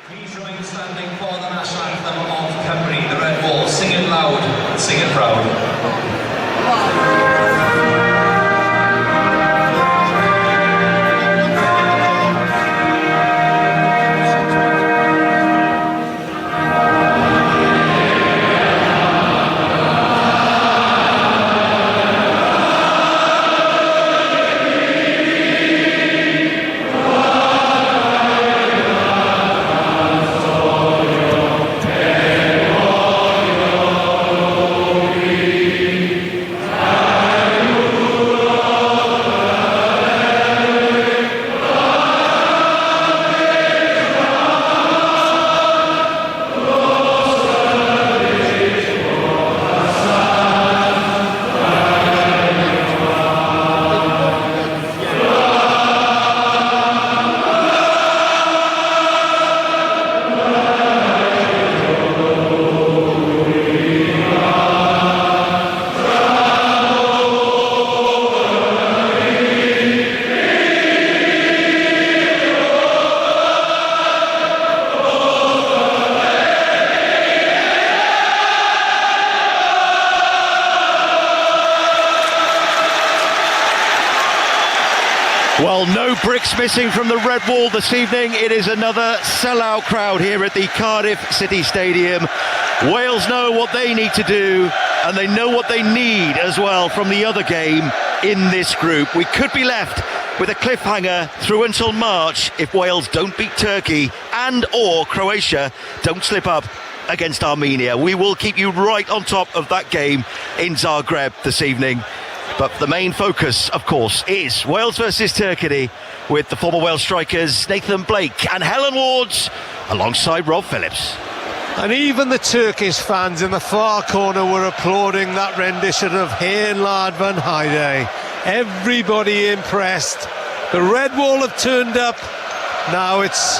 Please remain standing for the national anthem of Cymru, the Red Wall. Sing it loud and sing it proud. Well, no bricks missing from the Red Wall this evening. It is another sellout crowd here at the Cardiff City Stadium. Wales know what they need to do, and they know what they need as well from the other game in this group. We could be left with a cliffhanger through until March if Wales don't beat Turkey and or Croatia don't slip up against Armenia. We will keep you right on top of that game in Zagreb this evening. But the main focus, of course, is Wales versus Turkey with the former Wales strikers Nathan Blake and Helen Wards alongside Rob Phillips. And even the Turkish fans in the far corner were applauding that rendition of Hen Lad van Heide. Everybody impressed. The Red Wall have turned up. Now it's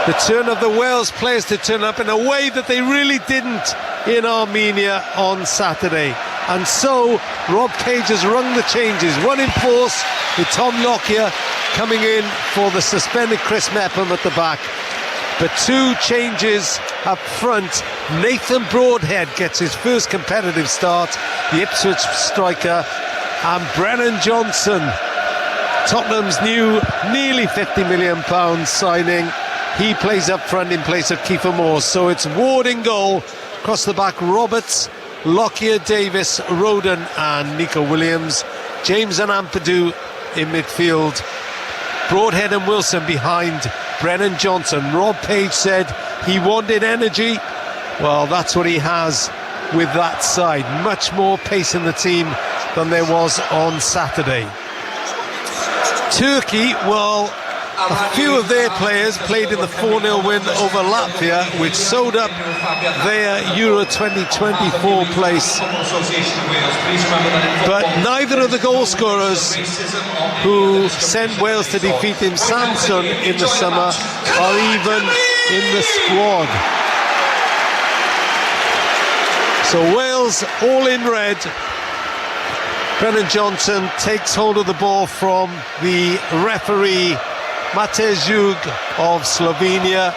the turn of the Wales players to turn up in a way that they really didn't in Armenia on Saturday. And so Rob Page has rung the changes. One in force with Tom Lockyer coming in for the suspended Chris Mepham at the back. But two changes up front. Nathan Broadhead gets his first competitive start, the Ipswich striker, and Brennan Johnson, Tottenham's new nearly £50 million signing. He plays up front in place of Kiefer Moore. So it's Ward in goal, across the back Roberts, Lockyer, Davis, Roden and Nico Williams, James and Ampadu in midfield, Broadhead and Wilson behind Brennan Johnson. Rob Page said he wanted energy. Well, that's what he has with that side. Much more pace in the team than there was on Saturday. Turkey, well, a few of their players played in the 4-0 win over Latvia, which sewed up their Euro 2024 place. But neither of the goal scorers who sent Wales to defeat Im Samson in the summer are even in the squad. So Wales all in red. Brennan Johnson takes hold of the ball from the referee Matej Zug of Slovenia.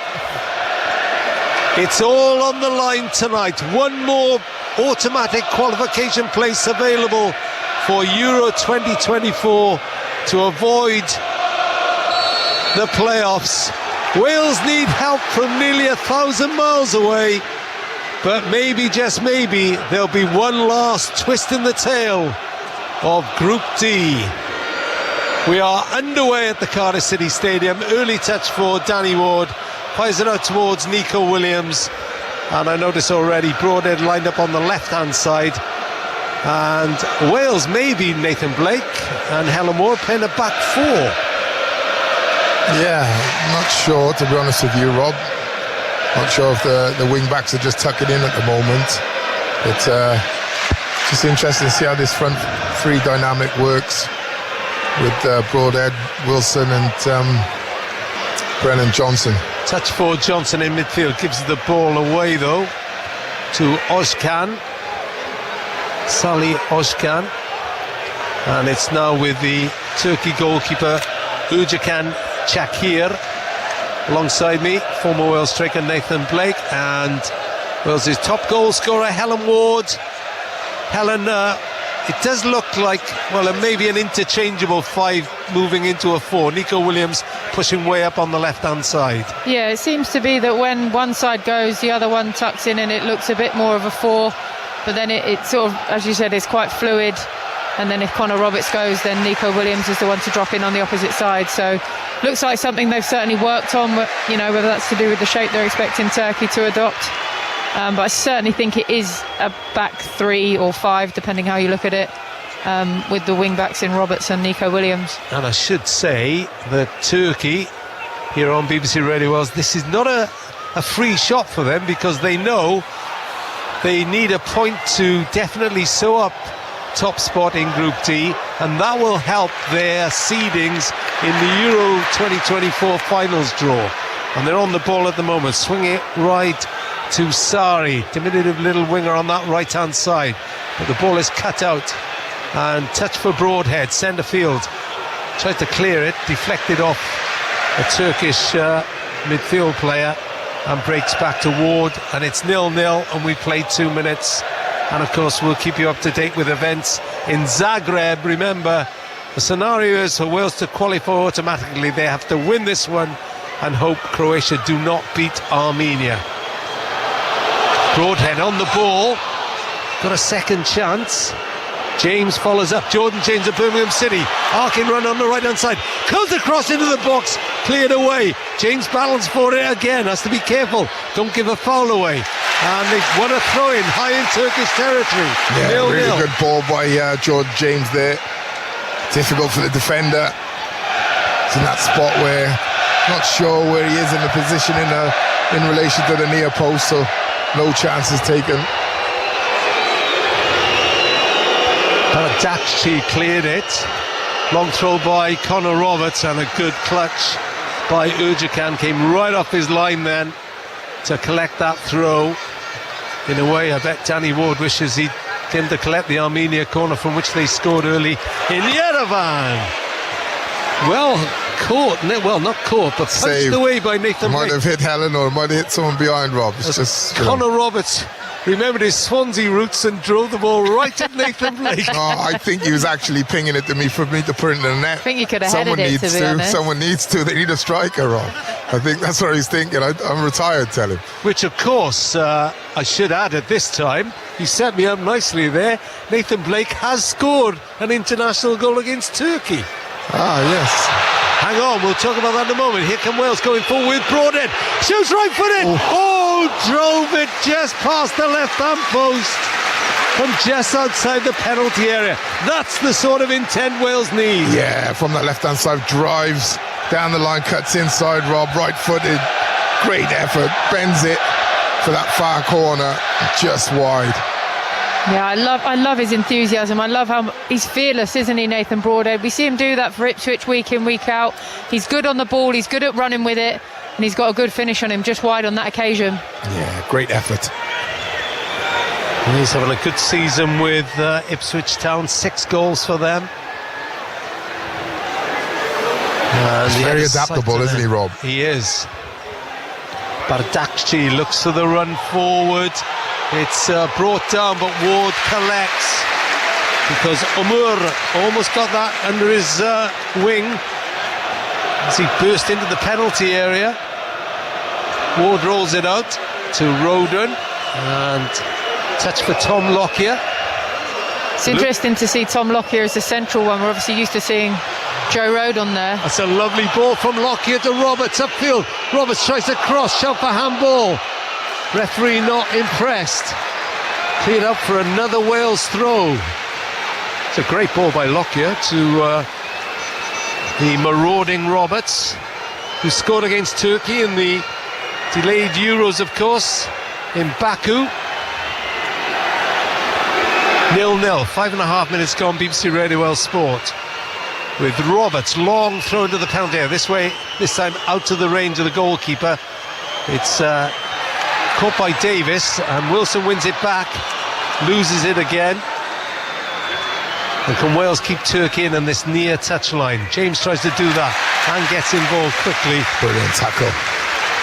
It's all on the line tonight. One more automatic qualification place available for Euro 2024 to avoid the playoffs. Wales need help from nearly 1,000 miles away, but maybe, just maybe, there'll be one last twist in the tail of Group D. We are underway at the Cardiff City Stadium. Early touch for Danny Ward. Fires it out towards Nico Williams. And I notice already Broadhead lined up on the left-hand side. And Wales maybe Nathan Blake and Helen Moore playing a back four. Yeah, not sure, to be honest with you, Rob. Not sure if the wing-backs are just tucking in at the moment. But just interesting to see how this front three dynamic works with Broadhead, Wilson and Brennan Johnson. Touch for Johnson in midfield, gives the ball away though to Özkan, Salih Özkan, and it's now with the Turkey goalkeeper Ujakan Çakir. Alongside me, former Wales striker Nathan Blake, and Wales' top goal scorer Helen Ward. Helen, it does look like, well, it may be an interchangeable 5 moving into a 4. Nico Williams pushing way up on the left-hand side. Yeah, it seems to be that when one side goes, the other one tucks in, and it looks a bit more of a 4. But then it sort of, as you said, it's quite fluid. And then if Connor Roberts goes, then Nico Williams is the one to drop in on the opposite side. So looks like something they've certainly worked on, you know, whether that's to do with the shape they're expecting Turkey to adopt. But I certainly think it is a back 3 or 5, depending how you look at it, with the wing backs in Roberts and Nico Williams. And I should say that Turkey, here on BBC Radio Wales, this is not a free shot for them, because they know they need a point to definitely sew up top spot in Group D, and that will help their seedings in the Euro 2024 finals draw. And they're on the ball at the moment, swinging it right to Sari, diminutive little winger on that right hand side, but the ball is cut out and touch for Broadhead, centre field, tried to clear it, deflected off a Turkish midfield player, and breaks back to Ward, and it's 0-0, and we played 2 minutes. And of course we'll keep you up to date with events in Zagreb. Remember, the scenario is for Wales to qualify automatically. They have to win this one and hope Croatia do not beat Armenia. Broadhead on the ball, got a second chance. James follows up. Jordan James of Birmingham City, arcing run on the right hand side, comes across into the box, cleared away. James battles for it again, has to be careful, don't give a foul away. And they've won a throw-in high in Turkish territory. Yeah, really good ball by Jordan James there. Difficult for the defender. It's in that spot where not sure where he is in the position in relation to the near post, so no chances taken. Paradakci cleared it. Long throw by Connor Roberts, and a good clutch by Urjakan came right off his line then to collect that throw. In a way, I bet Danny Ward wishes he came to collect the Armenia corner from which they scored early in Yerevan. Well caught, well not caught, but punched away by Nathan Blake. Might have hit Helen, or might have hit someone behind Rob. It's just Connor Roberts remembered his Swansea roots and drove the ball right at Nathan Blake. I think he was actually pinging it to me for me to put it in the net. I think you could have headed it, to be honest. Someone needs to. They need a striker, Rob. I think that's what he's thinking. I'm retired, tell him. Which, of course, I should add at this time, he set me up nicely there. Nathan Blake has scored an international goal against Turkey. Ah, yes. Hang on, we'll talk about that in a moment. Here come Wales going forward with Broadhead. Shoots right footed. Oh, drove it just past the left-hand post from just outside the penalty area. That's the sort of intent Wales need. Yeah, from that left-hand side, drives down the line, cuts inside, Rob, right-footed. Great effort, bends it for that far corner, just wide. Yeah, I love his enthusiasm. I love how he's fearless, isn't he, Nathan Broadhead? We see him do that for Ipswich week in, week out. He's good on the ball, he's good at running with it, and he's got a good finish on him, just wide on that occasion. Yeah, great effort. He's having a good season with Ipswich Town, 6 goals for them. He's very adaptable, isn't he, Rob? He is. Bardakci looks for the run forward. It's brought down, but Ward collects because Umur almost got that under his wing as he burst into the penalty area. Ward rolls it out to Roden, and touch for Tom Lockyer. It's interesting to see Tom Lockyer as the central one. We're obviously used to seeing Joe Rodon there. That's a lovely ball from Lockyer to Roberts upfield. Roberts tries to cross, shout for handball. Referee not impressed. Cleared up for another Wales throw. It's a great ball by Lockyer to the marauding Roberts, who scored against Turkey in the delayed Euros, of course, in Baku. 0-0, 5.5 minutes gone. BBC Radio Wales Sport with Roberts, long throw into the penalty area. This time out to the range of the goalkeeper. It's caught by Davis, and Wilson wins it back, loses it again. And can Wales keep Turkey in on this near touchline? James tries to do that and gets involved quickly. Brilliant tackle.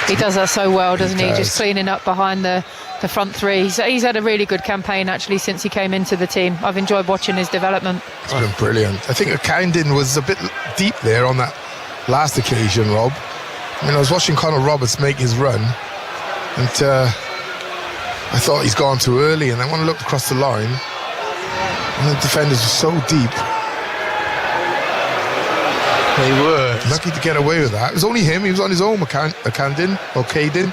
He does that so well, doesn't he? does. Just cleaning up behind the front three. He's had a really good campaign actually since he came into the team. I've enjoyed watching his development. It's been brilliant. I think Akindin was a bit deep there on that last occasion, Rob. I mean, I was watching Conor Roberts make his run, and I thought he's gone too early, and then when I looked across the line, and the defenders were so deep. They were Lucky to get away with that. It was only him. He was on his own, Akindin, or Kadin.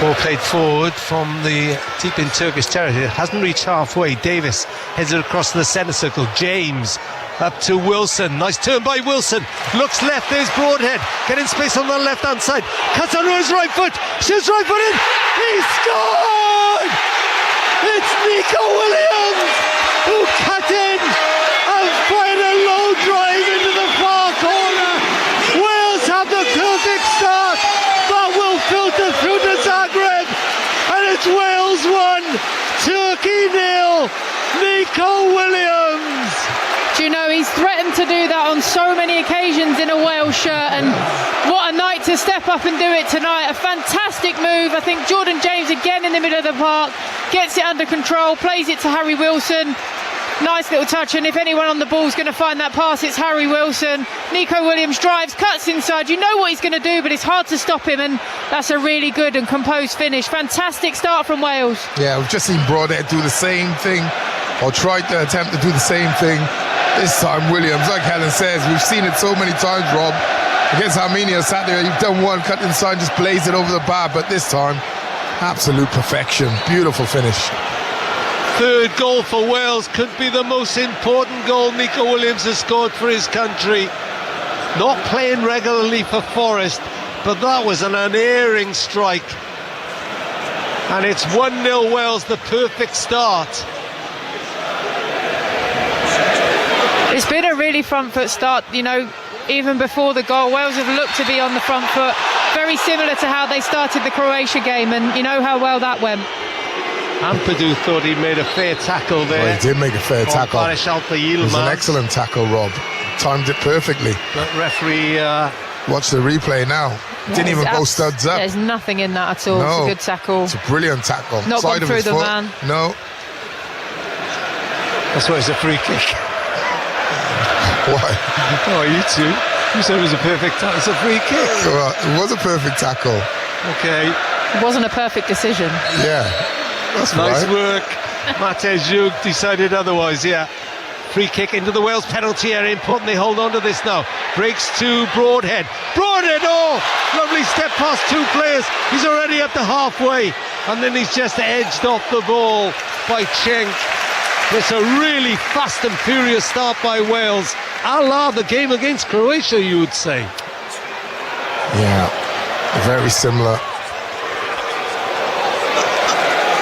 ball played forward from the deep in Turkish territory. It hasn't reached halfway. Davis heads it across the centre circle. James up to Wilson. Nice turn by Wilson. Looks left. There's Broadhead. Getting space on the left hand side. Cuts under his right foot. Shoots right foot in. He scored! It's Nico Williams who cut in and fired a low drive into the far corner. Wales have the perfect start. That will filter through to Zagreb. And it's Wales 1, Turkey 0. Nico Williams. Do you know, he's threatened to do that on so many occasions in a Wales shirt, and what a night to step up and do it tonight. A fantastic move. I think Jordan James again in the middle of the park, gets it under control, plays it to Harry Wilson. Nice little touch, and if anyone on the ball is going to find that pass, it's Harry Wilson. Nico Williams drives, cuts inside. You know what he's going to do, but it's hard to stop him, and that's a really good and composed finish. Fantastic start from Wales. Yeah, we've just seen Broadhead do the same thing, or tried to attempt to do the same thing. This time Williams, like Helen says, we've seen it so many times, Rob. Against Armenia Saturday, you've done one, cut inside, just blazed it over the bar, but this time, absolute perfection. Beautiful finish. Third goal for Wales, could be the most important goal Nico Williams has scored for his country. Not playing regularly for Forest, but that was an unerring strike. And it's 1-0 Wales, the perfect start. It's been a really front foot start, you know, even before the goal. Wales have looked to be on the front foot, very similar to how they started the Croatia game, and you know how well that went. Ampadu thought he made a fair tackle there. Well, he did make a fair tackle. It was an excellent tackle, Rob. Timed it perfectly. But referee... Watch the replay now. Didn't even go studs up. There's nothing in that at all. No, it's a good tackle. It's a brilliant tackle. Not Side gone of through his the foot. man. No. That's why it's a free kick. Why? Oh, you two. You said it was a perfect tackle. It's a free kick. Well, it was a perfect tackle. Okay. It wasn't a perfect decision. Yeah. That's Nice right. work. Matej Zug decided otherwise, yeah. Free kick into the Wales penalty area. Important they hold on to this now. Breaks to Broadhead. Broadhead, oh! Lovely step past two players. He's already up to halfway. And then he's just edged off the ball by Cenk. It's a really fast and furious start by Wales. A la the game against Croatia, you would say. Yeah. Very similar.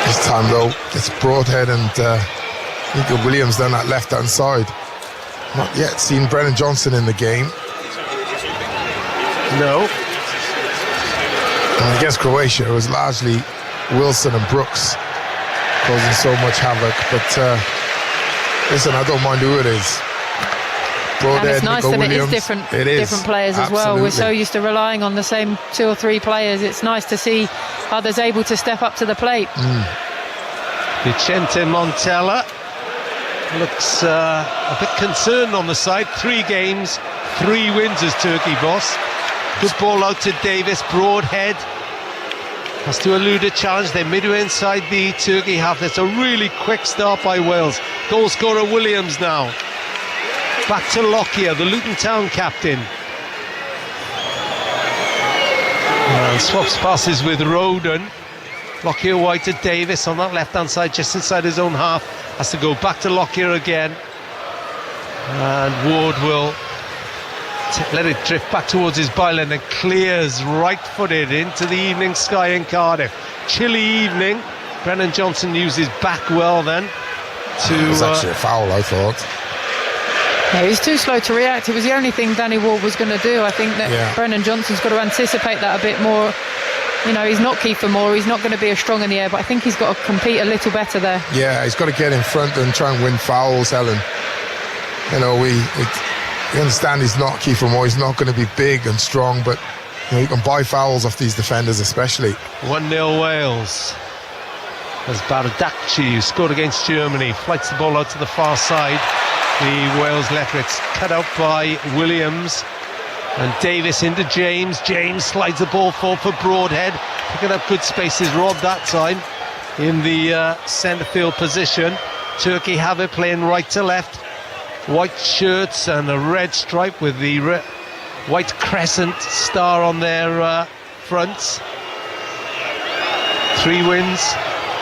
This time though, it's Broadhead and Nico Williams down that left-hand side. Not yet seen Brennan Johnson in the game. No. And against Croatia, it was largely Wilson and Brooks causing so much havoc. But listen, I don't mind who it is. Broadhead, And it's nice Nico that Williams. it is different It players as well. We're so Absolutely. used to relying on the same two or three players. It's nice to see others able to step up to the plate. Vicente Montella looks a bit concerned on the side. 3 games, 3 wins as Turkey boss. Good ball out to Davis. Broadhead has to elude a challenge. They're midway inside the Turkey half. That's a really quick start by Wales. Goal scorer Williams now. Back to Lockyer, the Luton Town captain. And swaps passes with Roden. Lockyer wide to Davis on that left-hand side, just inside his own half. Has to go back to Lockyer again. And Ward will let it drift back towards his byline and clears right-footed into the evening sky in Cardiff. Chilly evening. Brennan Johnson uses back well then to... It was actually a foul, I thought. Yeah, he was too slow to react. It was the only thing Danny Ward was going to do. I think that Brennan Johnson's got to anticipate that a bit more. You know, he's not Kiefer Moore, he's not going to be as strong in the air, but I think he's got to compete a little better there. Yeah, he's got to get in front and try and win fouls, Helen. You know, we understand he's not Kiefer Moore, he's not going to be big and strong, but You can buy fouls off these defenders especially. 1-0 Wales. As Baradakci, who scored against Germany, flights the ball out to the far side. The Wales left, it's cut out by Williams. And Davis into James. James slides the ball forward for Broadhead. Picking up good spaces, Rob that time in the centre field position. Turkey have it playing right to left. White shirts and a red stripe with the white crescent star on their fronts. 3 wins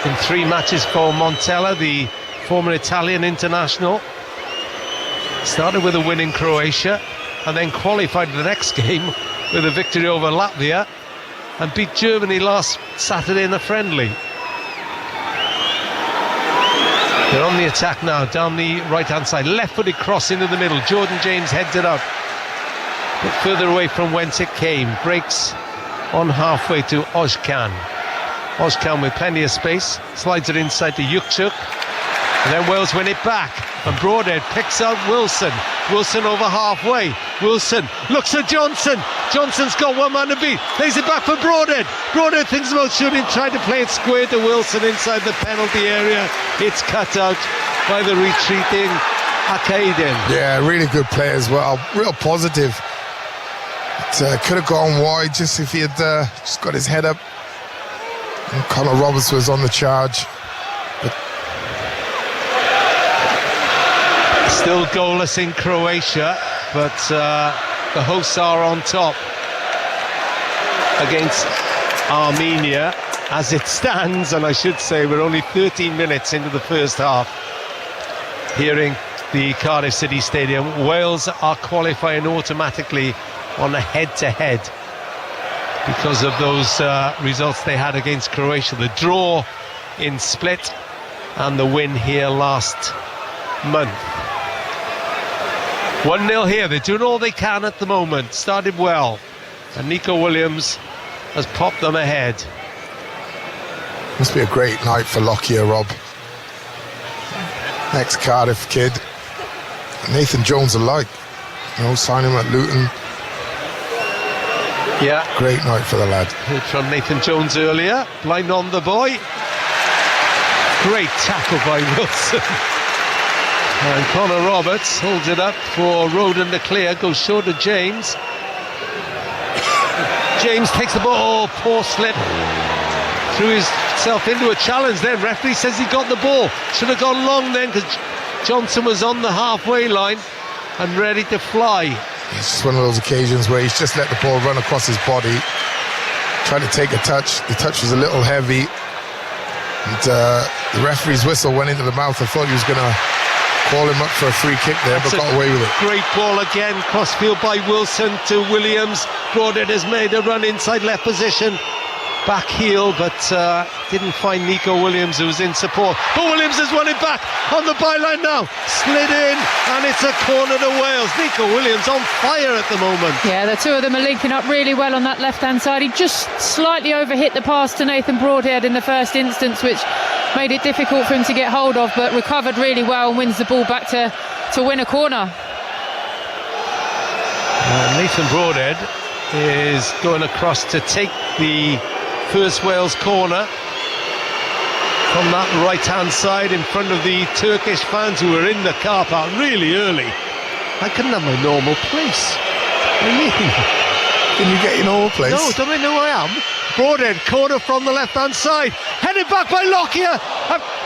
in 3 matches for Montella, the former Italian international. Started with a win in Croatia and then qualified the next game with a victory over Latvia and beat Germany last Saturday in a friendly. They're on the attack now, down the right-hand side. Left-footed cross into the middle. Jordan James heads it up. But further away from whence it came. Breaks on halfway to Ozcan. Ozcan with plenty of space. Slides it inside to Yukchuk. And then Wales win it back. And Broadhead picks out Wilson. Wilson over halfway. Wilson looks at Johnson. Johnson's got one man to beat. Plays it back for Broadhead. Broadhead thinks about shooting, tried to play it square to Wilson inside the penalty area. It's cut out by the retreating Akaiden. Yeah, really good play as well. Real positive. It could have gone wide just if he had just got his head up. And Conor Roberts was on the charge. Still goalless in Croatia, but the hosts are on top against Armenia as it stands, and I should say we're only 13 minutes into the first half here in the Cardiff City Stadium. Wales are qualifying automatically on a head-to-head because of those results they had against Croatia, the draw in Split and the win here last month. 1-0 here. They're doing all they can at the moment. Started well, and Nico Williams has popped them ahead. Must be a great night for Lockyer, Rob. Ex-Cardiff kid. Nathan Jones alike. Sign him at Luton. Yeah. Great night for the lad. Heard from Nathan Jones earlier. Blind on the boy. Great tackle by Wilson. And Conor Roberts holds it up for Roden to clear. Goes short to James. James takes the ball. Poor slip. Threw himself into a challenge then. Referee says he got the ball. Should have gone long then because Johnson was on the halfway line and ready to fly. It's just one of those occasions where he's just let the ball run across his body. Tried to take a touch. The touch was a little heavy. And the referee's whistle went into the mouth. I thought he was going to call him up for a free kick there, but got away with it. Great ball again, crossfield by Wilson to Williams. Broadhead has made a run inside left position, back heel, but didn't find Nico Williams, who was in support. But Williams has won it back on the byline now, slid in, and it's a corner to Wales. Nico Williams on fire at the moment. Yeah, the two of them are linking up really well on that left-hand side. He just slightly overhit the pass to Nathan Broadhead in the first instance, which made it difficult for him to get hold of, but recovered really well and wins the ball back to win a corner. Nathan Broadhead is going across to take the first Wales corner from that right-hand side in front of the Turkish fans who were in the car park really early. I couldn't have my normal place. What do you mean? Can you get your normal place? No, don't I know who I am? Broadhead, corner from the left-hand side. Headed back by Lockyer.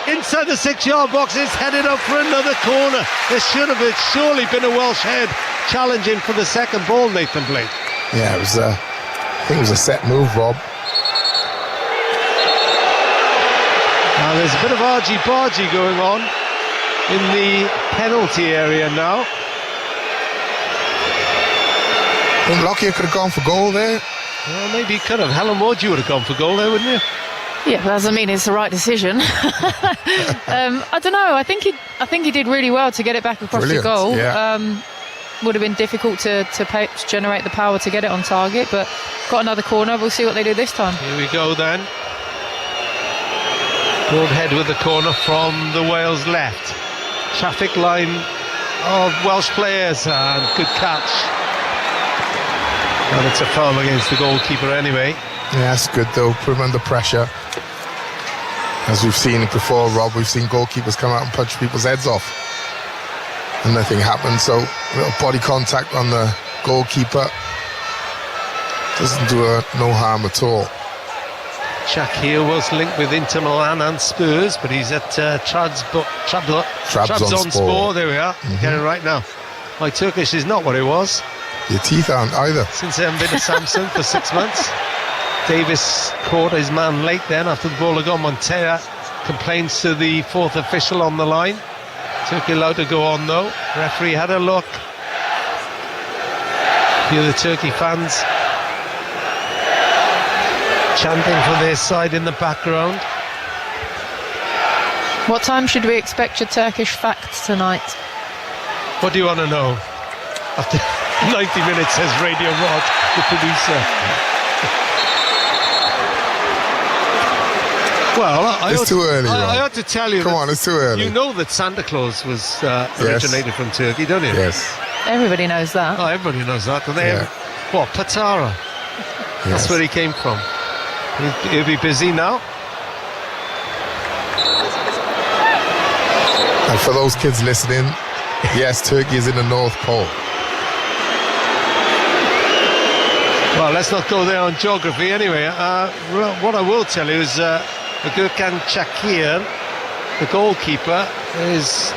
Inside the 6-yard box. It's headed up for another corner. There should have surely been a Welsh head challenging for the second ball, Nathan Blake. Yeah, it was I think it was a set move, Rob. Now there's a bit of argy-bargy going on in the penalty area now. I think Lockyer could have gone for goal there. Well, maybe he could have. Helen Ward, you would have gone for goal there, wouldn't you? Yeah, that doesn't mean it's the right decision. I don't know. I think he did really well to get it back across the goal. Yeah. Would have been difficult to generate the power to get it on target, but got another corner. We'll see what they do this time. Here we go then. Broadhead with the corner from the Wales left. Traffic line of Welsh players and good catch. And it's a foul against the goalkeeper anyway. Yeah, that's good though. Put him under pressure. As we've seen before, Rob, we've seen goalkeepers come out and punch people's heads off, and nothing happens. So a little body contact on the goalkeeper doesn't do no harm at all. Shakir was linked with Inter Milan and Spurs, but he's at Trabzonspor. There we are. Get it right now. My Turkish is not what it was. Your teeth aren't either. Since I haven't been to Samsung for 6 months. Davis caught his man late then after the ball had gone. Montella complains to the fourth official on the line. Turkey allowed to go on though. Referee had a look. A few of the Turkey fans chanting for their side in the background. What time should we expect your Turkish facts tonight? What do you want to know? After 90 minutes, says Radio Rod, the producer. Well, it's too early. I ought to tell you. Come on, it's too early. You know that Santa Claus was originated from Turkey, don't you? Yes. Everybody knows that. Oh, everybody knows that. And they what, Patara? Yes. That's where he came from. He'll be busy now. And for those kids listening, yes, Turkey is in the North Pole. Well, let's not go there on geography anyway. What I will tell you is Gökhan Çakır, the goalkeeper, has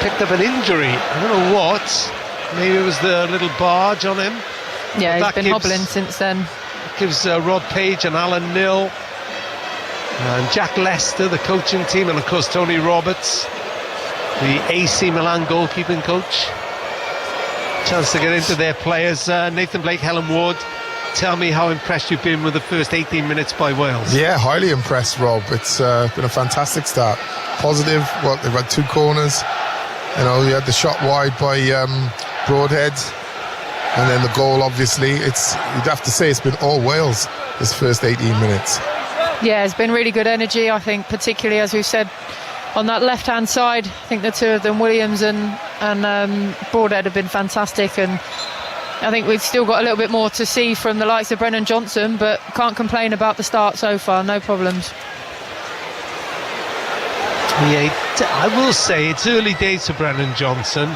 picked up an injury. I don't know what. Maybe it was the little barge on him. Yeah, he's been hobbling since then. Gives Rod Page and Alan Nill and Jack Lester, the coaching team, and of course Tony Roberts, the AC Milan goalkeeping coach, chance to get into their players. Nathan Blake, Helen Ward, tell me how impressed you've been with the first 18 minutes by Wales. Yeah, highly impressed, Rob. It's been a fantastic start. Positive. They've had 2 corners. You know, you had the shot wide by Broadhead, and then the goal. Obviously, you'd have to say it's been all Wales this first 18 minutes. Yeah, it's been really good energy. I think, particularly as we've said, on that left-hand side, I think the two of them, Williams and Broadhead, have been fantastic, and I think we've still got a little bit more to see from the likes of Brennan Johnson, but can't complain about the start so far. No problems. Yeah, I will say it's early days for Brennan Johnson.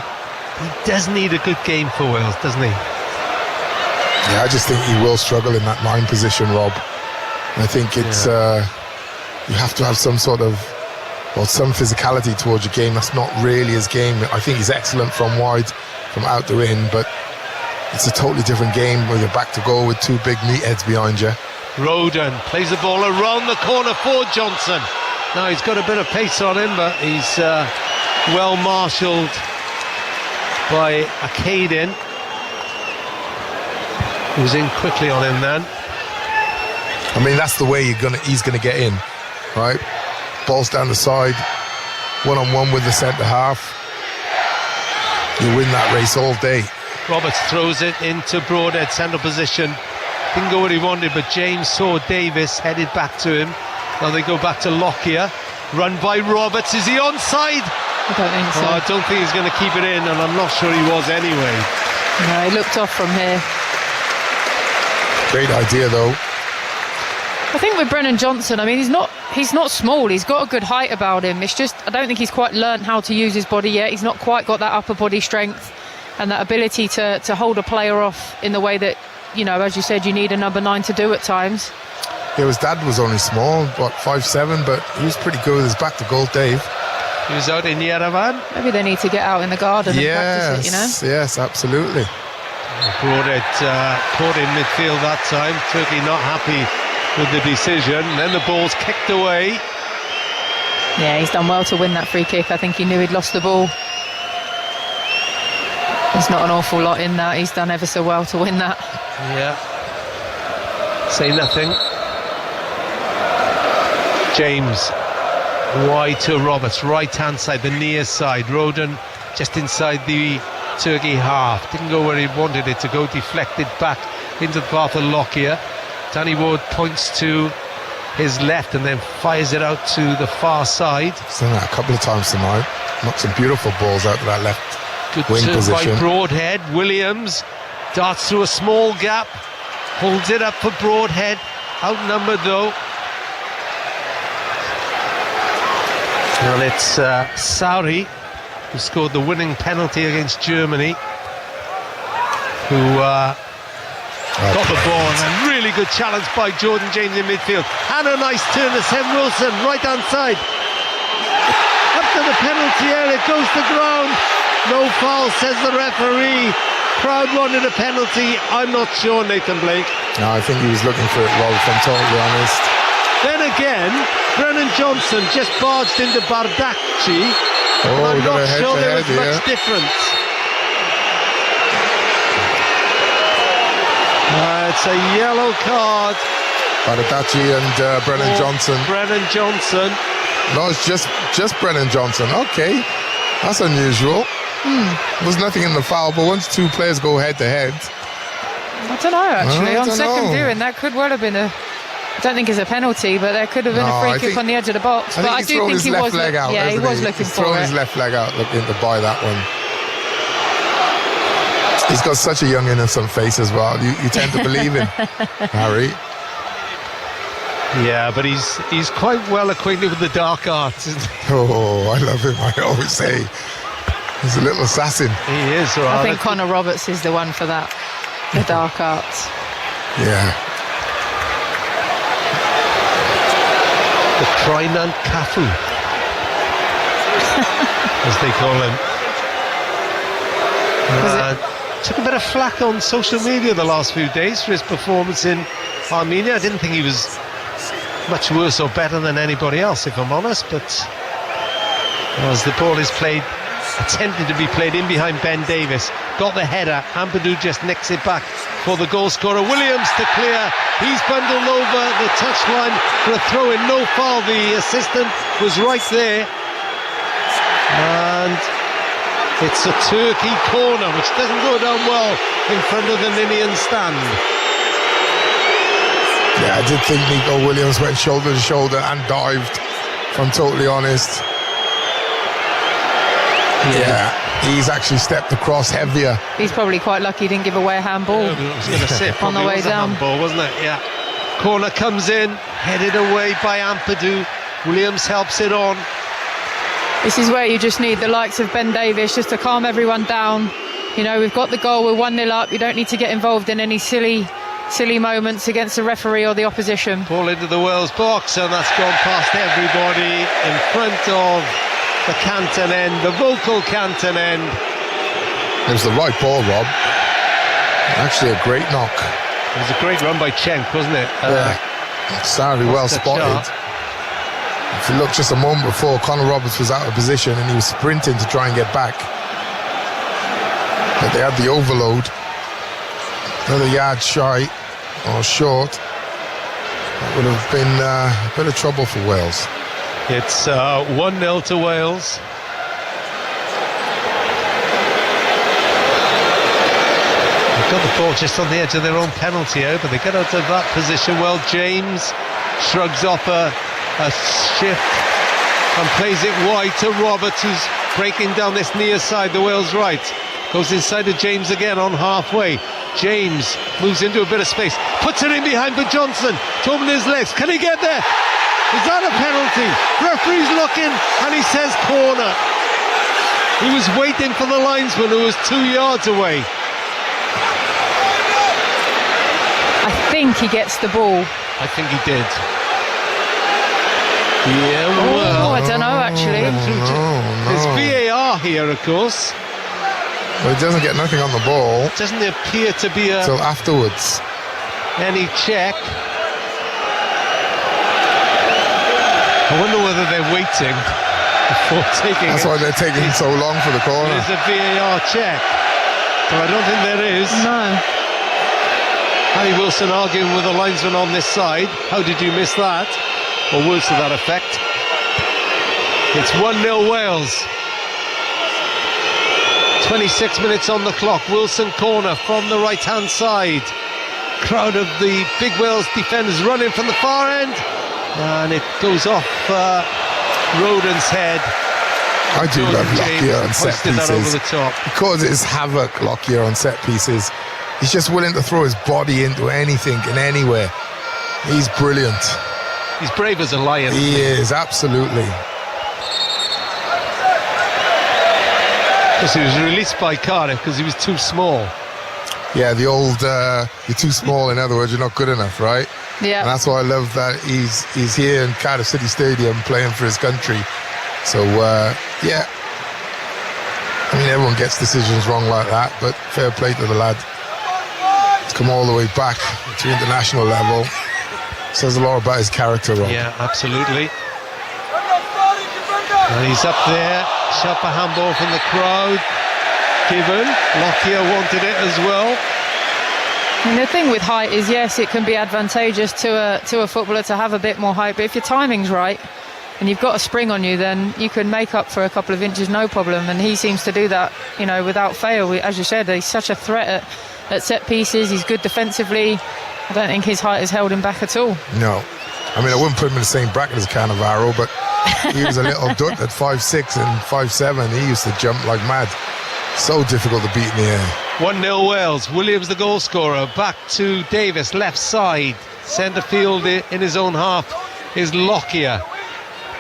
He does need a good game for Wales, doesn't he? Yeah, I just think he will struggle in that 9 position, Rob. And I think it's you have to have some sort of some physicality towards your game. That's not really his game. I think he's excellent from wide, from out to in, but it's a totally different game with your back to goal with 2 big meatheads behind you. Roden plays the ball around the corner for Johnson. Now he's got a bit of pace on him, but he's well marshalled by Akadin, who's in quickly on him then. I mean, that's the way he's gonna get in, right? Balls down the side, 1-on-1 with the centre half. You win that race all day. Roberts throws it into Broadhead, centre position. Didn't go what he wanted, but James saw Davis headed back to him. Now they go back to Lockyer. Run by Roberts. Is he onside? I don't think so. I don't think he's going to keep it in, and I'm not sure he was anyway. No, he looked off from here. Great idea, though. I think with Brennan Johnson, I mean, he's not small. He's got a good height about him. It's just, I don't think he's quite learned how to use his body yet. He's not quite got that upper body strength and that ability to hold a player off in the way that, you know, as you said, you need a number 9 to do at times. Yeah, his dad was only small, 5'7", but he was pretty good with his back to goal, Dave. He was out in Yerevan. Maybe they need to get out in the garden and practice it, you know? Yes, absolutely. Broadhead caught in midfield that time. Turkey not happy with the decision. Then the ball's kicked away. Yeah, he's done well to win that free kick. I think he knew he'd lost the ball. There's not an awful lot in that. He's done ever so well to win that. Yeah. Say nothing. James wide to Roberts, right hand side, the near side. Roden just inside the Turkey half. Didn't go where he wanted it to go, deflected back into the path of Lockyer. Danny Ward points to his left and then fires it out to the far side. He's done that a couple of times tonight. Knocked some beautiful balls out to that left Good wing turn position. by Broadhead. Williams Darts through a small gap, holds it up for Broadhead, outnumbered though. And it's Sauri who scored the winning penalty against Germany, who got the ball, and a really good challenge by Jordan James in midfield. And a nice turn to Sam Wilson, right hand side. Up to the penalty area, it goes to ground. No foul, says the referee. Crowd wanted a penalty. I'm not sure, Nathan Blake. No, I think he was looking for it, Rob, if I'm totally honest. Then again, Brennan Johnson just barged into Bardacci. I'm not sure there was much difference. It's a yellow card. Bardacci and Brennan Johnson. Brennan Johnson. No, it's just Brennan Johnson. Okay, that's unusual. There's nothing in the foul, but once two players go head to head, I don't know, actually. On second viewing, that could well have been a... I don't think it's a penalty, but there could have been a free kick on the edge of the box. But I do think he was... Yeah, he was looking for it. Throwing his left leg out, looking to buy that one. He's got such a young innocent face as well. You tend to believe him, Harry. Yeah, but he's quite well acquainted with the dark arts, isn't he? Oh, I love him. I always say he's a little assassin. He is, rather. I think Connor Roberts is the one for that, the dark arts. Yeah. The Trinant Cafu, as they call him. Took a bit of flack on social media the last few days for his performance in Armenia. I didn't think he was much worse or better than anybody else, if I'm honest, but as the ball is played, attempted to be played in behind Ben Davis, got the header, Ampadu just nicks it back for the goal scorer. Williams to clear, he's bundled over the touchline for a throw in, no foul. The assistant was right there, and it's a Turkey corner, which doesn't go down well in front of the Ninian stand. Yeah, I did think Nico Williams went shoulder to shoulder and dived, if I'm totally honest. Yeah, he's actually stepped across heavier. He's probably quite lucky he didn't give away a handball. I was going to say, on the way down. Handball, wasn't it? Yeah. Corner comes in, headed away by Ampadu. Williams helps it on. This is where you just need the likes of Ben Davis just to calm everyone down. You know, we've got the goal, we're 1-0 up. You don't need to get involved in any silly moments against the referee or the opposition. Ball into the Wales box, and that's gone past everybody in front of the Canton end, the vocal Canton end. It was the right ball, Rob. Actually a great knock. It was a great run by Cenk, wasn't it? Yeah, Sorry, well spotted. If you look just a moment before, Connor Roberts was out of position and he was sprinting to try and get back. But they had the overload. Another yard shy or short. That would have been a bit of trouble for Wales. It's 1-0 to Wales. They've got the ball just on the edge of their own penalty area, but they get out of that position well. James shrugs off a shift and plays it wide to Roberts, who's breaking down this near side, the Wales right. Goes inside to James again on halfway. James moves into a bit of space, puts it in behind for Johnson to open his legs. Can he get there? Is that a penalty? Referee's looking and he says corner. He was waiting for the linesman who was 2 yards away. I think he gets the ball. I think he did. Yeah, well, I don't know actually. There's VAR here, of course. Well, he doesn't get nothing on the ball. Doesn't appear to be until afterwards. Any check. I wonder whether they're waiting before taking That's why they're taking so long for the corner. There's a VAR check, but I don't think there is. No. Harry Wilson arguing with the linesman on this side. How did you miss that? Or words to that effect. It's 1-0 Wales. 26 minutes on the clock. Wilson corner from the right hand side. Crowd of the big Wales defenders running from the far end, and it goes off Roden's head. I do love Lockyer on set pieces. Over the top. It causes havoc, Lockyer on set pieces. He's just willing to throw his body into anything and anywhere. He's brilliant. He's brave as a lion. He is, absolutely. Because he was released by Cardiff because he was too small. Yeah, the old, you're too small, in other words, you're not good enough, right? Yeah. And that's why I love that he's here in Cardiff City Stadium playing for his country. So, yeah. I mean, everyone gets decisions wrong like that, but fair play to the lad. He's come all the way back to international level. Says a lot about his character, Rob. Yeah, absolutely. And he's up there. Sharper handball from the crowd. Given. Lockyer wanted it as well. And the thing with height is, yes, it can be advantageous to a footballer to have a bit more height, but if your timing's right and you've got a spring on you, then you can make up for a couple of inches, no problem. And he seems to do that, you know, without fail. As you said, he's such a threat at set pieces. He's good defensively. I don't think his height has held him back at all. No. I mean, I wouldn't put him in the same bracket as Cannavaro, but he was a little duck at 5'6" and 5'7". He used to jump like mad. So difficult to beat in the air. 1-0 Wales. Williams the goal scorer. Back to Davis, left side. Centre field in his own half is Lockyer,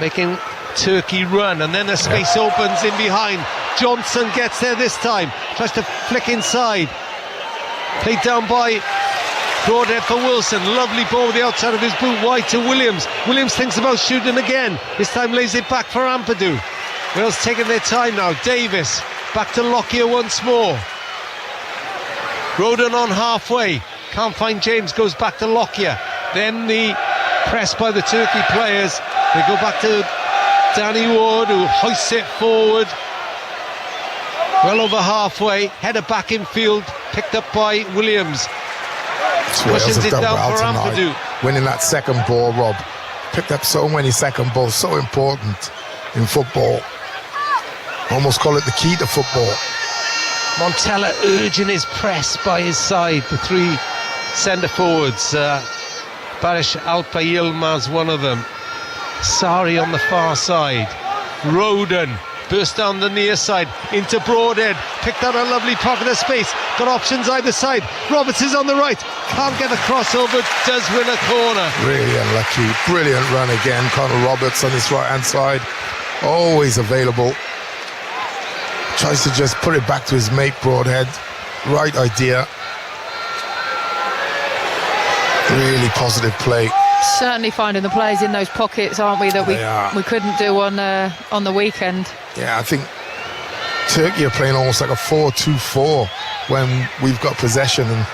making Turkey run, and then the space opens in behind. Johnson gets there this time, tries to flick inside. Played down by Broadhead for Wilson. Lovely ball with the outside of his boot, wide to Williams. Williams thinks about shooting again. This time lays it back for Ampadu. Wales taking their time now. Davis back to Lockyer once more. Roden on halfway. Can't find James, goes back to Lockyer. Then the press by the Turkey players. They go back to Danny Ward, who hoists it forward. Well over halfway. Header back in field. Picked up by Williams. Pushes it down for Ampadu. Winning that second ball, Rob. Picked up so many second balls. So important in football. Almost call it the key to football. Montella urging his press by his side. The three centre forwards. Barish Alpa Yilmaz, one of them. Sari on the far side. Roden burst down the near side into Broadhead. Picked out a lovely pocket of space. Got options either side. Roberts is on the right. Can't get a crossover. Does win a corner. Really unlucky. Brilliant run again. Connor Roberts on his right hand side. Always available. Tries to just put it back to his mate Broadhead. Right idea. Really positive play. Certainly finding the players in those pockets, aren't we, that we couldn't do on the weekend. Yeah, I think Turkey are playing almost like a 4-2-4 when we've got possession, and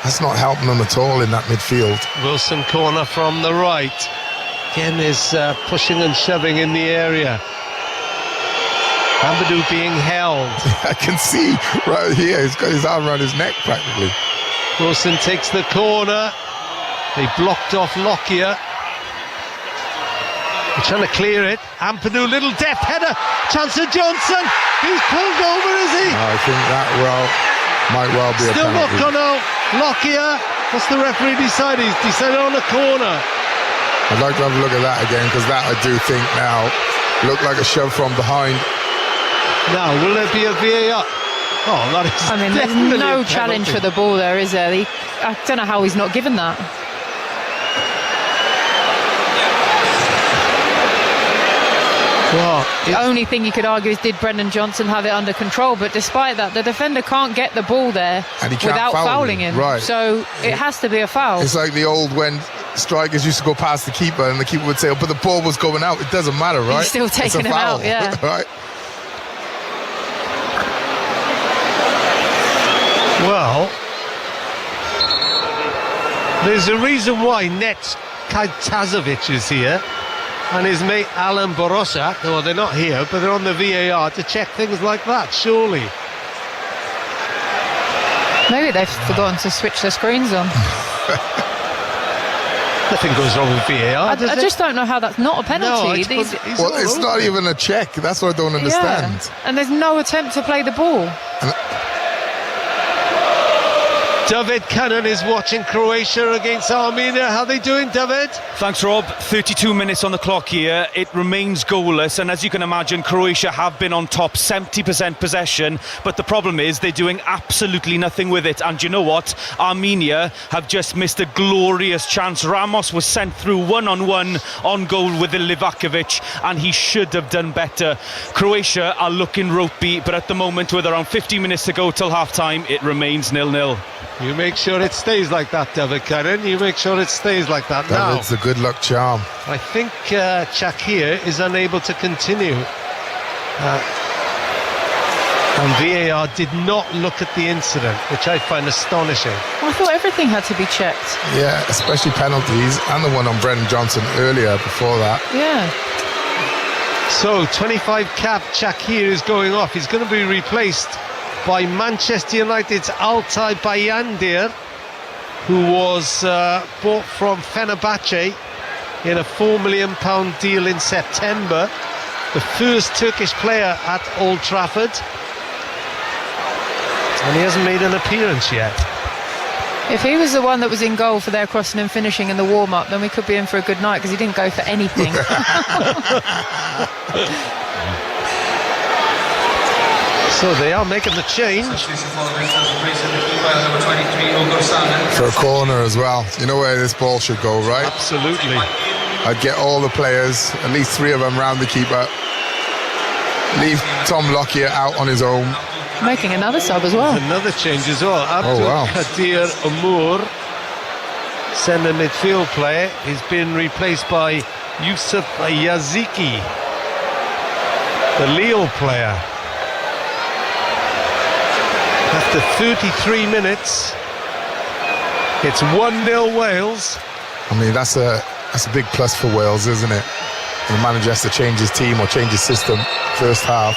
that's not helping them at all in that midfield. Wilson corner from the right. Again is pushing and shoving in the area. Ampadu being held. I can see right here, he's got his arm around his neck practically. Wilson takes the corner. They blocked off Lockyer. They're trying to clear it. Ampadu, little deft header. Chance for Johnson. He's pulled over, is he? I think that might well be still a penalty. not gone out. Lockyer. What's the referee decided? He's decided on a corner. I'd like to have a look at that again, because that I do think now looked like a shove from behind. Now, will there be a VAR? Oh, that is. I mean, there's no challenge for the ball there, is there? I don't know how he's not given that. Well, the only thing you could argue is, did Brendan Johnson have it under control? But despite that, the defender can't get the ball there without fouling him. Right. So it has to be a foul. It's like the old when strikers used to go past the keeper and the keeper would say, oh, but the ball was going out. It doesn't matter, right? He's still taking him out, yeah. Right. Well, there's a reason why Net Kajtazovic is here and his mate Alan Borosak. Well, they're not here, but they're on the VAR to check things like that, surely. Maybe they've forgotten to switch the screens on. Nothing goes wrong with VAR, I just don't know how that's not a penalty. No, well, it's not even a check. That's what I don't understand. Yeah. And there's no attempt to play the ball. David Cannon is watching Croatia against Armenia. How are they doing, David? Thanks, Rob. 32 minutes on the clock here. It remains goalless, and as you can imagine, Croatia have been on top, 70% possession, but the problem is they're doing absolutely nothing with it. And you know what? Armenia have just missed a glorious chance. Ramos was sent through one-on-one on goal with Livakovic, and he should have done better. Croatia are looking ropey, but at the moment, with around 50 minutes to go till half-time, it remains 0-0. You make sure it stays like that, David Cannon. You make sure it stays like that. David's the good luck charm. I think Shakir is unable to continue. And VAR did not look at the incident, which I find astonishing. I thought everything had to be checked. Yeah, especially penalties, and the one on Brendan Johnson earlier before that. Yeah. So 25 cap Shakir is going off. He's going to be replaced by Manchester United's Altay Bayandir, who was bought from Fenerbahce in a £4 million deal in September. The first Turkish player at Old Trafford, and he hasn't made an appearance yet. If he was the one that was in goal for their crossing and finishing in the warm-up, then we could be in for a good night, because he didn't go for anything. So they are making the change. For a corner as well. You know where this ball should go, right? Absolutely. I'd get all the players, at least 3 of them round the keeper. Leave Tom Lockyer out on his own. Making another sub as well. Another change as well. Abdul wow. Kadir Amur, centre midfield player, is being replaced by Yusuf Yaziki, the Lille player. After 33 minutes, it's 1-0 Wales. I mean, that's a big plus for Wales, isn't it? The manager has to change his team or change his system first half.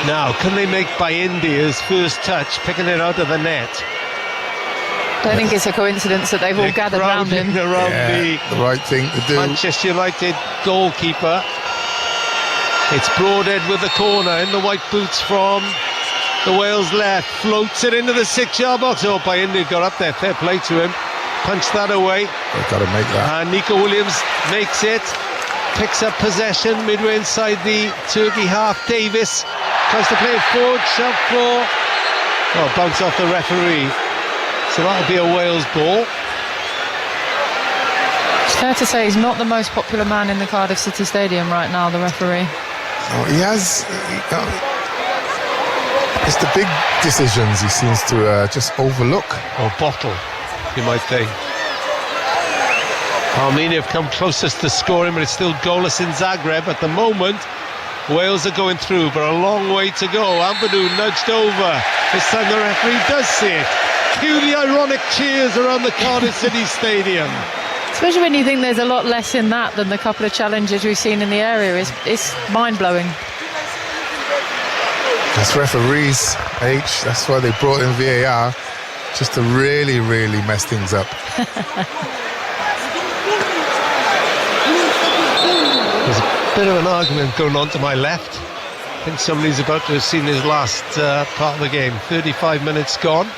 Now, can they make Bayendia's first touch, picking it out of the net? I don't think it's a coincidence that they've all gathered around him. Around the right thing to do. Manchester United goalkeeper. It's Broadhead with the corner in the white boots from the Wales left, floats it into the 6-yard box. Oh, Bayendia got up there, fair play to him. Punched that away. They've got to make that. And Nico Williams makes it. Picks up possession midway inside the Turkey half. Davis tries to play it forward, shot for... Oh, bounce off the referee. So that'll be a Wales ball. It's fair to say he's not the most popular man in the Cardiff City Stadium right now, the referee. Oh, he has... it's the big decisions he seems to just overlook. Or bottle, you might think. Armenia have come closest to scoring, but it's still goalless in Zagreb at the moment. Wales are going through, but a long way to go. Ampadu nudged over. This time the referee does see it. Cue the ironic cheers around the Cardiff City Stadium. Especially when you think there's a lot less in that than the couple of challenges we've seen in the area. It's mind-blowing. That's referees, H. That's why they brought in VAR, just to really, really mess things up. There's a bit of an argument going on to my left. I think somebody's about to have seen his last part of the game. 35 minutes gone.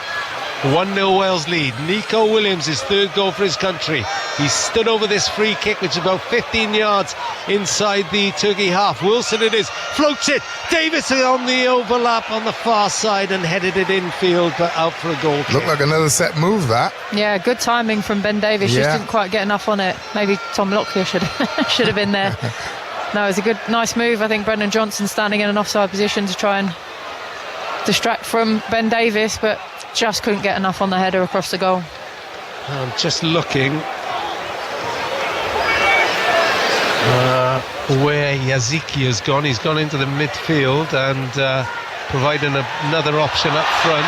1-0 Wales lead. Nico Williams, his third goal for his country. He stood over this free kick, which is about 15 yards inside the Turkey half. Wilson it is, floats it. Davis on the overlap on the far side and headed it infield, but out for a goal kick. Looked like another set move, that. Yeah, good timing from Ben Davies. Just didn't quite get enough on it. Maybe Tom Lockyer should have been there. No, it was a good, nice move. I think Brendan Johnson standing in an offside position to try and distract from Ben Davies, but just couldn't get enough on the header across the goal. I'm just looking where Yaziki has gone. He's gone into the midfield and providing another option up front.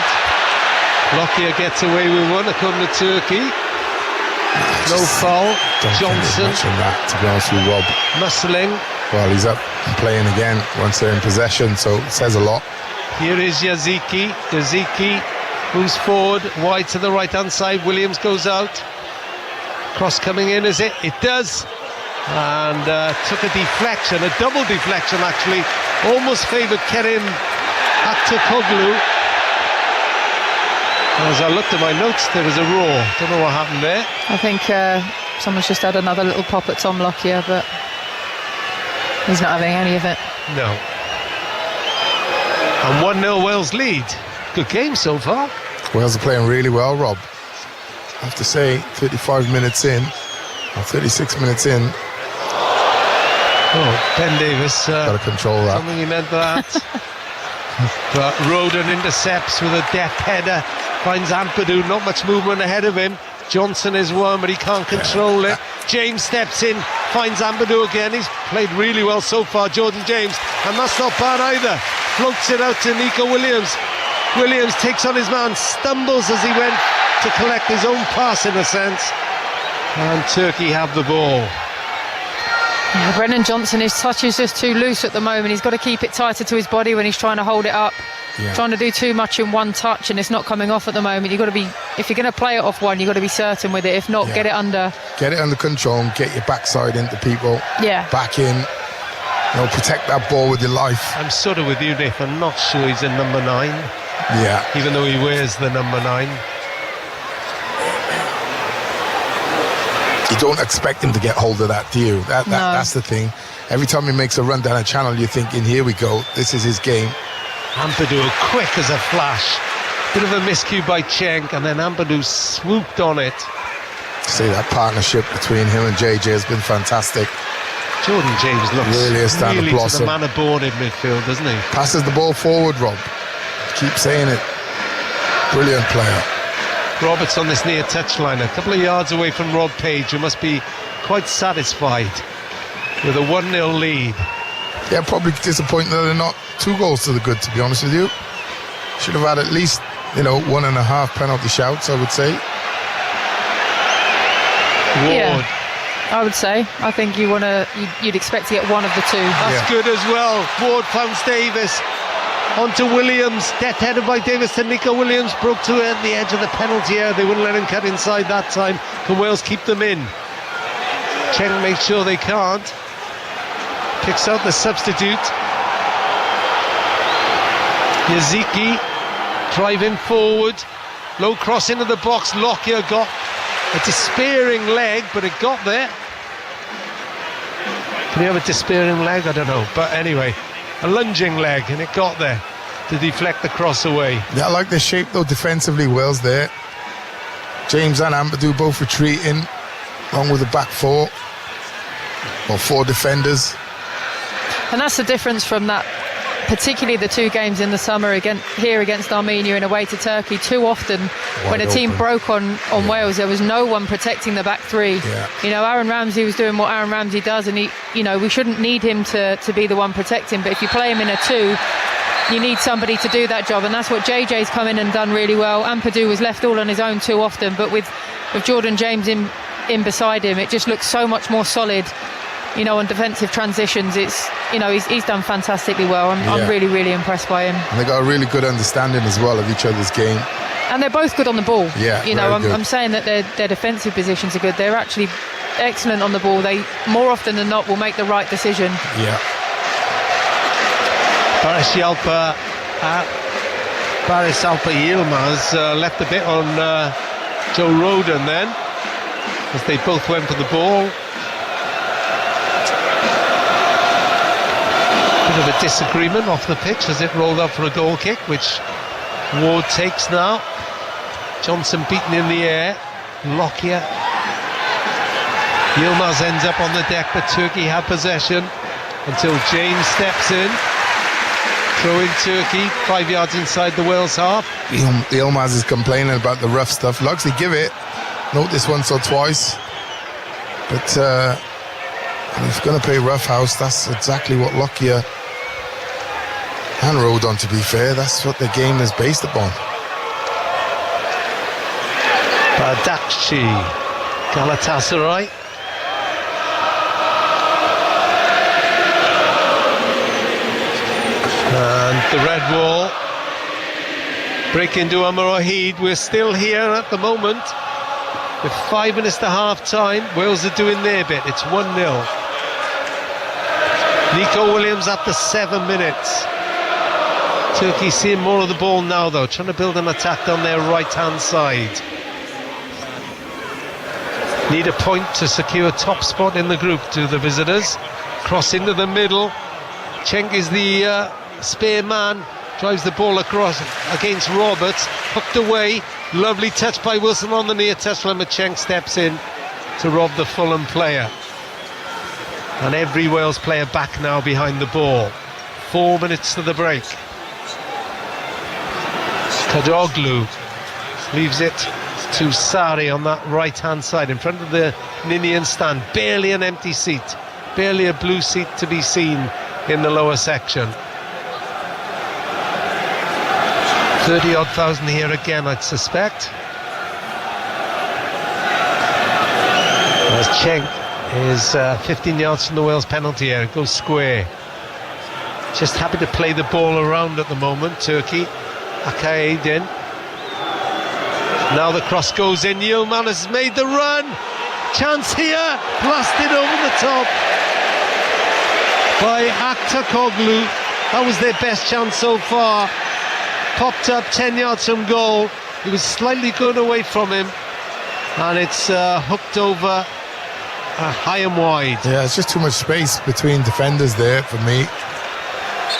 Lockyer gets away with one according to Turkey. No foul. Johnson that, to be honest with you, Rob. Muscling. Well, he's up and playing again once they're in possession, so it says a lot. Here is Yaziki. Yaziki moves forward, wide to the right-hand side. Williams goes out. Cross coming in, is it? It does. And took a deflection, a double deflection actually. Almost favoured Kerim Aktürkoğlu. As I looked at my notes, there was a roar. Don't know what happened there. I think someone's just had another little pop at Tom Lockyer, but he's not having any of it. No. And 1-0 Wales lead. Good game so far. Wales are playing really well, Rob. I have to say, 35 minutes in, or 36 minutes in. Oh, Ben Davis. Got to control that. Something he meant that. But Roden intercepts with a deft header. Finds Ampadu, not much movement ahead of him. Johnson is one, but he can't control it. James steps in, finds Ampadu again. He's played really well so far, Jordan James. And that's not bad either. Floats it out to Nico Williams. Williams takes on his man, stumbles as he went to collect his own pass in a sense. And Turkey have the ball. Yeah, Brennan Johnson, his touch is just too loose at the moment. He's got to keep it tighter to his body when he's trying to hold it up. Yeah. Trying to do too much in one touch, and it's not coming off at the moment. You've got to be, if you're going to play it off one, you've got to be certain with it. If not, get it under. Get it under control and get your backside into people. Yeah. Back in. Protect that ball with your life. I'm sort of with you, Nick. I'm not sure he's in number 9. Yeah. Even though he wears the number 9. You don't expect him to get hold of that, do you? That's the thing. Every time he makes a run down a channel, you're thinking, here we go, this is his game. Ampadu quick as a flash. Bit of a miscue by Cenk, and then Ampadu swooped on it. See, that partnership between him and JJ has been fantastic. Jordan James looks really a stand of blossom. To the man of board in midfield, doesn't he? Passes the ball forward, Rob. Keep saying it. Brilliant player. Roberts on this near touchline, a couple of yards away from Rob Page, who must be quite satisfied with a 1-0 lead. Yeah, probably disappointed that they're not 2 goals to the good, to be honest with you. Should have had at least, 1.5 penalty shouts, I would say. Ward. Yeah, I would say. I think you'd expect to get one of the 2. That's good as well. Ward finds Davis. Onto Williams, death headed by Davis to Nico Williams, broke to the edge of the penalty area. They wouldn't let him cut inside that time. Can Wales keep them in? Cenk makes sure they can't. Picks out the substitute. Yaziki driving forward. Low cross into the box. Lockyer got a despairing leg, but it got there. Can you have a despairing leg? I don't know. But anyway, a lunging leg, and it got there to deflect the cross away. Yeah, I like the shape though defensively. Wales there. James and Ampadu both retreating, along with the back 4 or 4 defenders. And that's the difference from that, particularly the 2 games in the summer against Armenia and away to Turkey. Too often when a team broke on Wales, there was no one protecting the back 3. Yeah. Aaron Ramsey was doing what Aaron Ramsey does, and we shouldn't need him to be the one protecting, but if you play him in a 2, you need somebody to do that job, and that's what JJ's come in and done really well. Ampadu was left all on his own too often, but with Jordan James in beside him, it just looks so much more solid. On defensive transitions, it's he's done fantastically well. I'm really, really impressed by him. And they got a really good understanding as well of each other's game. And they're both good on the ball. Yeah, I'm saying that their defensive positions are good. They're actually excellent on the ball. They more often than not will make the right decision. Yeah. Baris Alper Yilmaz left a bit on Joe Roden then, as they both went for the ball. Bit of a disagreement off the pitch as it rolled up for a goal kick, which Ward takes now. Johnson beaten in the air. Lockyer. Yilmaz ends up on the deck, but Turkey have possession until James steps in. Throw in Turkey, 5 yards inside the Wales half. Yilmaz is complaining about the rough stuff. Logsy give it. Note this once or twice. But if you're going to play rough house, that's exactly what Lockyer and Rodon, to be fair, that's what the game is based upon. Bardakci, Galatasaray. And the red wall break into Amar Wahid. We're still here at the moment with 5 minutes to half time. Wales are doing their bit. It's 1-0. Nico Williams at the 7 minutes. Turkey seeing more of the ball now though, trying to build an attack on their right hand side. Need a point to secure top spot in the group to the visitors. Cross into the middle. Cenk is the spare man, drives the ball across against Roberts, hooked away. Lovely touch by Wilson on the near touch line, but Cenk steps in to rob the Fulham player. And every Wales player back now behind the ball. 4 minutes to the break. Kadoglu leaves it to Sari on that right hand side in front of the Ninian stand. Barely an empty seat, barely a blue seat to be seen in the lower section. 30-odd thousand here again, I'd suspect. As Cenk is 15 yards from the Wales penalty area, it goes square. Just happy to play the ball around at the moment, Turkey. Akaydin. Now the cross goes in. Yilmaz has made the run. Chance here. Blasted over the top by Aktakoglu. That was their best chance so far. Popped up 10 yards from goal. He was slightly going away from him, and it's hooked over high and wide. Yeah, it's just too much space between defenders there for me.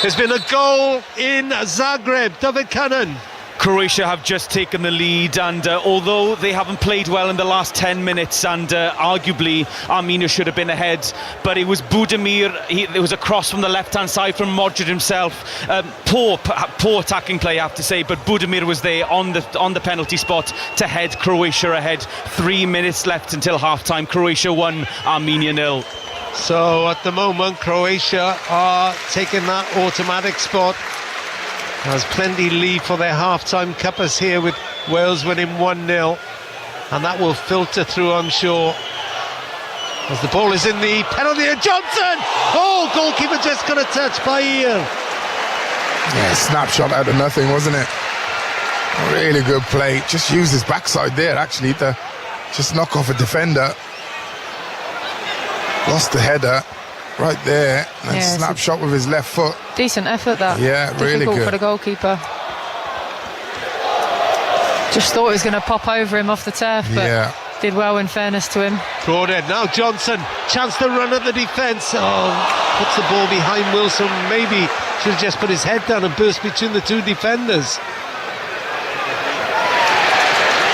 There's been a goal in Zagreb. David Cannon. Croatia have just taken the lead, and although they haven't played well in the last 10 minutes, and arguably Armenia should have been ahead, but it was Budimir. There was a cross from the left-hand side from Modric himself. Poor attacking play, I have to say, but Budimir was there on the penalty spot to head Croatia ahead. 3 minutes left until half-time. Croatia 1, Armenia 0. So at the moment, Croatia are taking that automatic spot. There's plenty lead for their half-time cuppers here, with Wales winning 1-0, and that will filter through, I'm sure, as the ball is in the penalty area. Johnson! Oh, goalkeeper just got a touch by Ian. Yeah, snapshot out of nothing, wasn't it? Really good play. Just used his backside there, actually, to just knock off a defender. Lost the header right there, and yeah, snapshot with his left foot. Decent effort, that. Yeah, really difficult good for the goalkeeper. Just thought he was going to pop over him off the turf, but did well in fairness to him. Broadhead now, Johnson, chance to run at the defence. Oh, puts the ball behind Wilson. Maybe should have just put his head down and burst between the two defenders.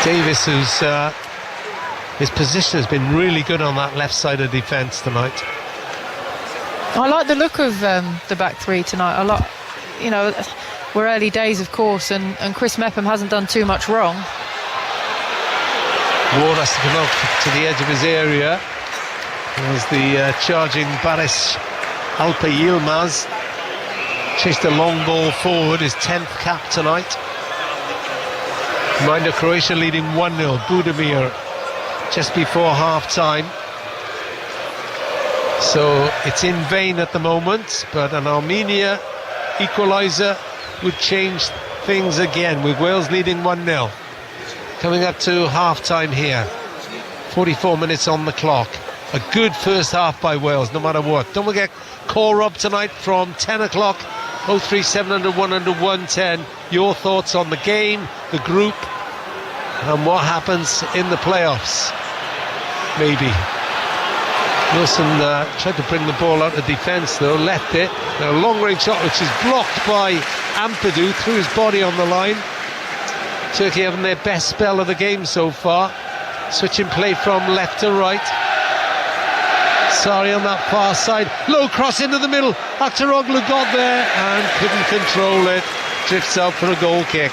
Davis, his position has been really good on that left side of defence tonight. I like the look of the back three tonight. We're early days, of course, and Chris Mepham hasn't done too much wrong. Ward has to come out to the edge of his area as the charging Baris Alpa Yilmaz chased a long ball forward, his 10th cap tonight. Reminder, Croatia leading 1-0. Budimir just before half-time. So it's in vain at the moment, but an Armenia equaliser would change things again, with Wales leading 1-0. Coming up to half-time here. 44 minutes on the clock. A good first half by Wales, no matter what. Don't forget, call up tonight from 10 o'clock. 03700 100 110. Your thoughts on the game, the group, and what happens in the playoffs. Maybe. Wilson tried to bring the ball out of defence though, left it. A long range shot which is blocked by Ampadu, threw his body on the line. Turkey having their best spell of the game so far. Switching play from left to right. Sari on that far side. Low cross into the middle. Aktaroglu got there and couldn't control it. Drifts out for a goal kick.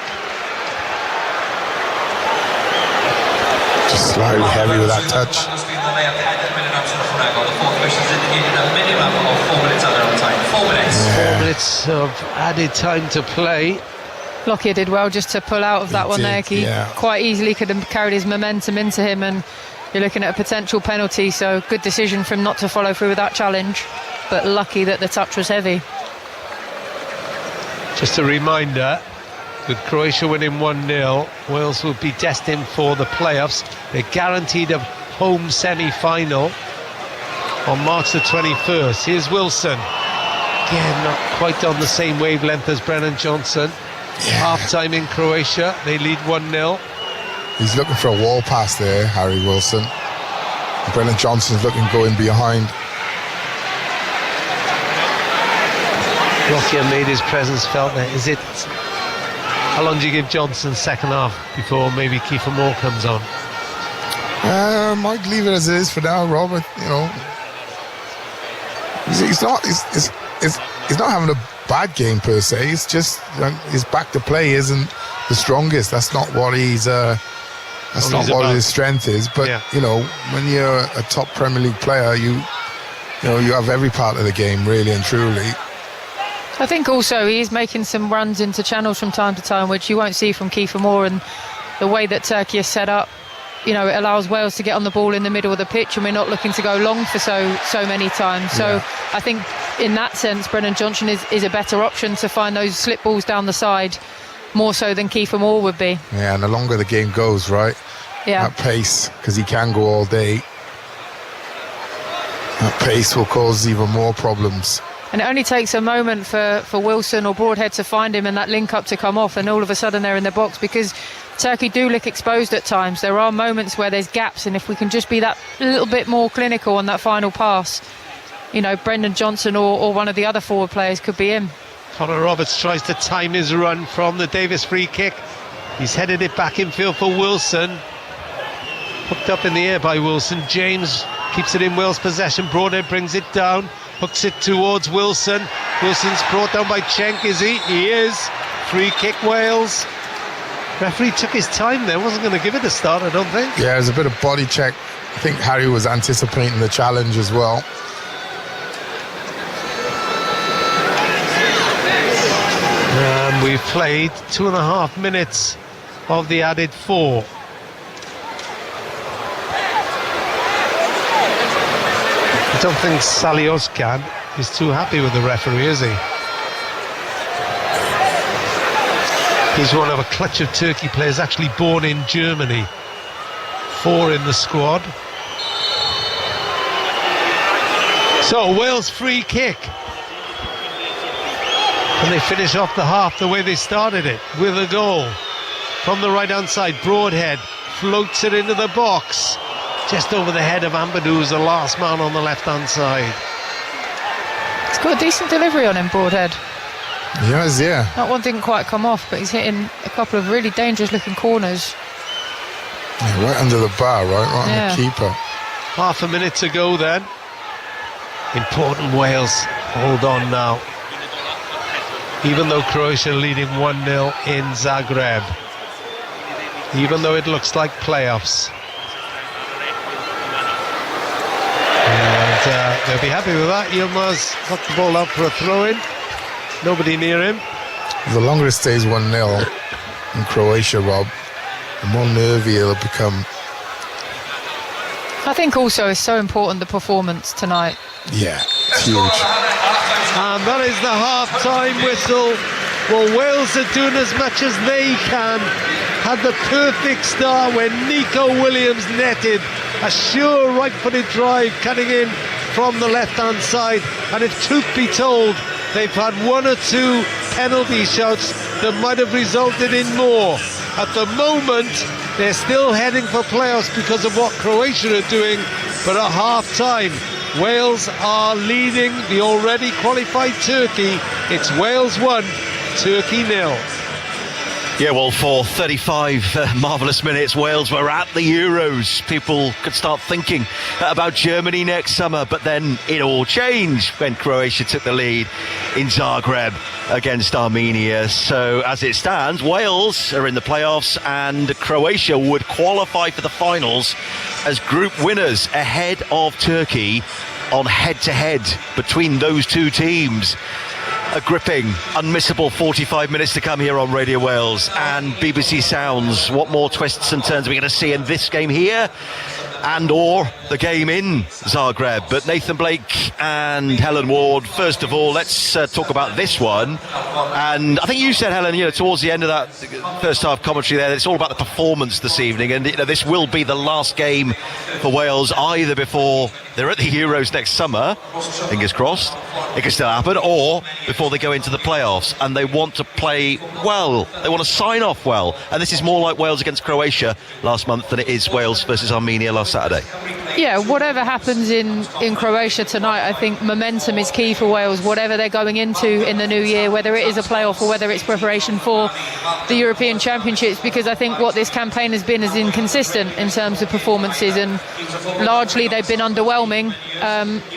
Just slightly heavy with that touch. Yeah. 4 minutes of added time to play. Lockyer did well just to pull out of that one there. He yeah. quite easily could have carried his momentum into him, and you're looking at a potential penalty, so good decision for him not to follow through with that challenge, but lucky that the touch was heavy. Just a reminder, with Croatia winning 1-0, Wales will be destined for the playoffs. They're guaranteed a home semi-final on March the 21st. Here's Wilson. again, not quite on the same wavelength as Brennan Johnson. Half-time in Croatia, they lead 1-0. He's looking for a wall pass there, Harry Wilson. Brennan Johnson's looking going behind. Lockyer made his presence felt there. How long do you give Johnson second half before maybe Kiefer Moore comes on? Might leave it as it is for now, Robert. You know, he's not having a bad game per se. It's just his back to play isn't the strongest. That's not what his strength is. But you know, when you're a top Premier League player, you have every part of the game really and truly. I think also he's making some runs into channels from time to time, which you won't see from Kiefer Moore, and the way that Turkey is set up, you know, it allows Wales to get on the ball in the middle of the pitch, and we're not looking to go long for so many times. So I think in that sense, Brennan Johnson is a better option to find those slip balls down the side, more so than Kiefer Moore would be. Yeah, and the longer the game goes, right? Yeah. That pace, because he can go all day. That pace will cause even more problems. And it only takes a moment for Wilson or Broadhead to find him and that link up to come off, and all of a sudden they're in the box, because Turkey do look exposed at times. There are moments where there's gaps, and if we can just be that little bit more clinical on that final pass, you know, Brendan Johnson or one of the other forward players could be in. Connor Roberts tries to time his run from the Davis free kick. He's headed it back in field for Wilson. Hooked up in the air by Wilson. James keeps it in Wales' possession. Broadhead brings it down, hooks it towards Wilson. Wilson's brought down by Cenk, is he? He is. Free kick Wales. Referee took his time there, wasn't going to give it a start, I don't think. Yeah, there's a bit of body check. I think Harry was anticipating the challenge as well. And we've played 2.5 minutes of the added 4. I don't think Sally Özcan is too happy with the referee, is he? He's one of a clutch of Turkey players actually born in Germany. 4 in the squad. So Wales free kick. And they finish off the half the way they started it, with a goal. From the right hand side, Broadhead floats it into the box. Just over the head of Ampadu, who's the last man on the left-hand side. He's got a decent delivery on him, Broadhead. Yes, yeah. That one didn't quite come off, but he's hitting a couple of really dangerous-looking corners. Yeah, right under the bar, right on the keeper. Half a minute to go then. Important Wales hold on now. Even though Croatia are leading 1-0 in Zagreb. Even though it looks like playoffs. And they'll be happy with that. Yilmaz got the ball out for a throw-in. Nobody near him. The longer it stays 1-0 in Croatia, Rob, the more nervy it'll become. I think also it's so important, the performance tonight. Yeah, it's huge. And that is the half-time whistle. Well, Wales are doing as much as they can. Had the perfect start when Nico Williams netted a sure right-footed drive cutting in from the left-hand side. And if truth be told, they've had 1 or 2 penalty shots that might have resulted in more. At the moment, they're still heading for playoffs because of what Croatia are doing. But at half-time, Wales are leading the already qualified Turkey. It's Wales 1, Turkey 0. Yeah, well, for 35 marvellous minutes, Wales were at the Euros. People could start thinking about Germany next summer, but then it all changed when Croatia took the lead in Zagreb against Armenia. So as it stands, Wales are in the playoffs and Croatia would qualify for the finals as group winners ahead of Turkey on head-to-head between those two teams. A gripping, unmissable 45 minutes to come here on Radio Wales and BBC Sounds. What more twists and turns are we going to see in this game here and or the game in Zagreb? But Nathan Blake and Helen Ward, first of all, let's talk about this one. And I think you said, Helen, towards the end of that first half commentary there, it's all about the performance this evening, and this will be the last game for Wales either before they're at the Euros next summer, fingers crossed, it can still happen, or before they go into the playoffs, and they want to play well, they want to sign off well, and this is more like Wales against Croatia last month than it is Wales versus Armenia last Saturday. Yeah, whatever happens in Croatia tonight, I think momentum is key for Wales, whatever they're going into in the new year, whether it is a playoff or whether it's preparation for the European Championships, because I think what this campaign has been is inconsistent in terms of performances, and largely they've been underwhelming.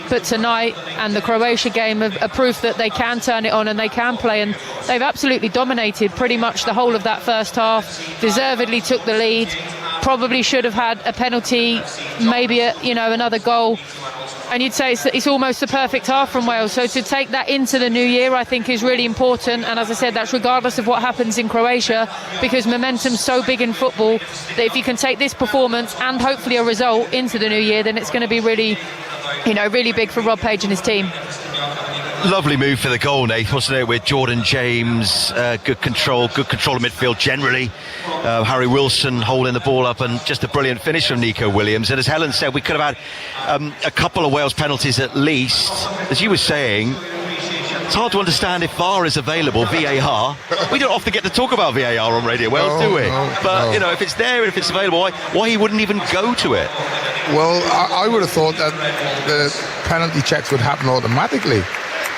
But tonight and the Croatia game are proof that they can turn it on and they can play, and they've absolutely dominated pretty much the whole of that first half, deservedly took the lead, probably should have had a penalty, maybe another goal, and you'd say it's almost the perfect half from Wales. So to take that into the new year, I think, is really important, and as I said, that's regardless of what happens in Croatia, because momentum's so big in football that if you can take this performance and hopefully a result into the new year, then it's going to be really big for Rob Page and his team. Lovely move for the goal, Nate, wasn't it, with Jordan James, good control of midfield generally, Harry Wilson holding the ball up, and just a brilliant finish from Nico Williams. And as Helen said, we could have had a couple of Wales penalties at least. As you were saying, it's hard to understand if VAR is available, VAR. We don't often get to talk about VAR on Radio Wales, do we? But if it's there and if it's available, why he wouldn't even go to it? Well, I would have thought that the penalty checks would happen automatically.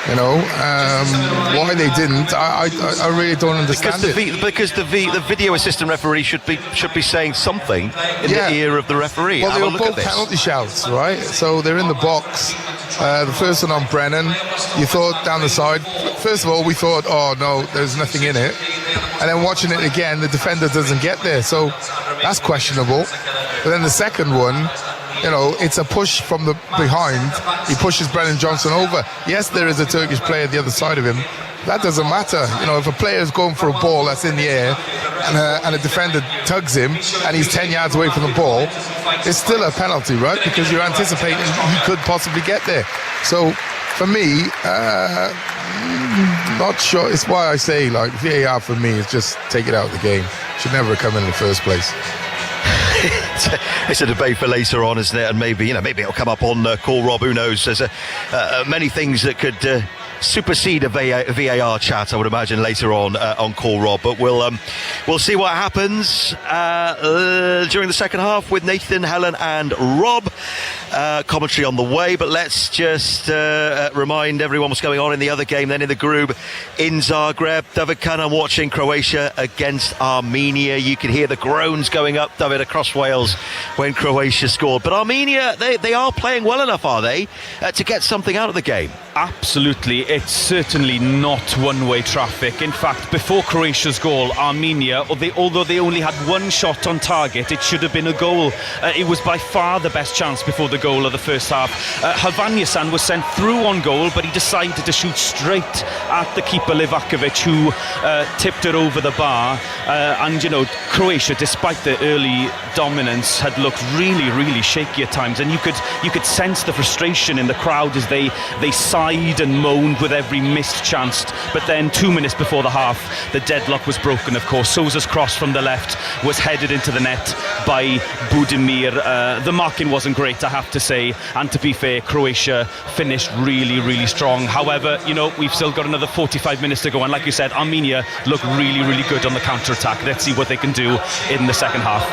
Why they didn't, I really don't understand because the video assistant referee should be saying something in the ear of the referee. Well, they were both penalty shouts, right? So they're in the box. The first one on Brennan, you thought down the side. First of all, we thought, oh no, there's nothing in it. And then watching it again, the defender doesn't get there, so that's questionable. But then the second one, it's a push from the behind. He pushes Brennan Johnson over. Yes, there is a Turkish player at the other side of him. That doesn't matter. If a player is going for a ball that's in the air and a defender tugs him and he's 10 yards away from the ball, it's still a penalty, right? Because you're anticipating he could possibly get there. So, for me, not sure. It's why I say, VAR for me is just take it out of the game. Should never have come in the first place. It's a debate for later on, isn't it? And maybe it'll come up on Call Rob. Who knows? There's many things that could supersede a VAR chat, I would imagine, later on Call Rob. But we'll see what happens during the second half with Nathan, Helen, and Rob. Commentary on the way, but let's just remind everyone what's going on in the other game. Then in the group in Zagreb, David Kanan watching Croatia against Armenia. You could hear the groans going up, David, across Wales when Croatia scored. But Armenia, they are playing well enough, are they, to get something out of the game? Absolutely. It's certainly not one-way traffic. In fact, before Croatia's goal, Armenia, although they only had one shot on target, it should have been a goal. It was by far the best chance before the goal of the first half. Hrvanjasan was sent through on goal, but he decided to shoot straight at the keeper Livakovic, who tipped it over the bar. And Croatia, despite the early dominance, had looked really, really shaky at times, and you could sense the frustration in the crowd as they sighed and moaned with every missed chance. But then 2 minutes before the half, the deadlock was broken, of course. Sousa's cross from the left was headed into the net by Budimir. The marking wasn't great, I have to say, and to be fair, Croatia finished really, really strong. However, we've still got another 45 minutes to go, and like you said, Armenia look really, really good on the counter-attack. Let's see what they can do in the second half.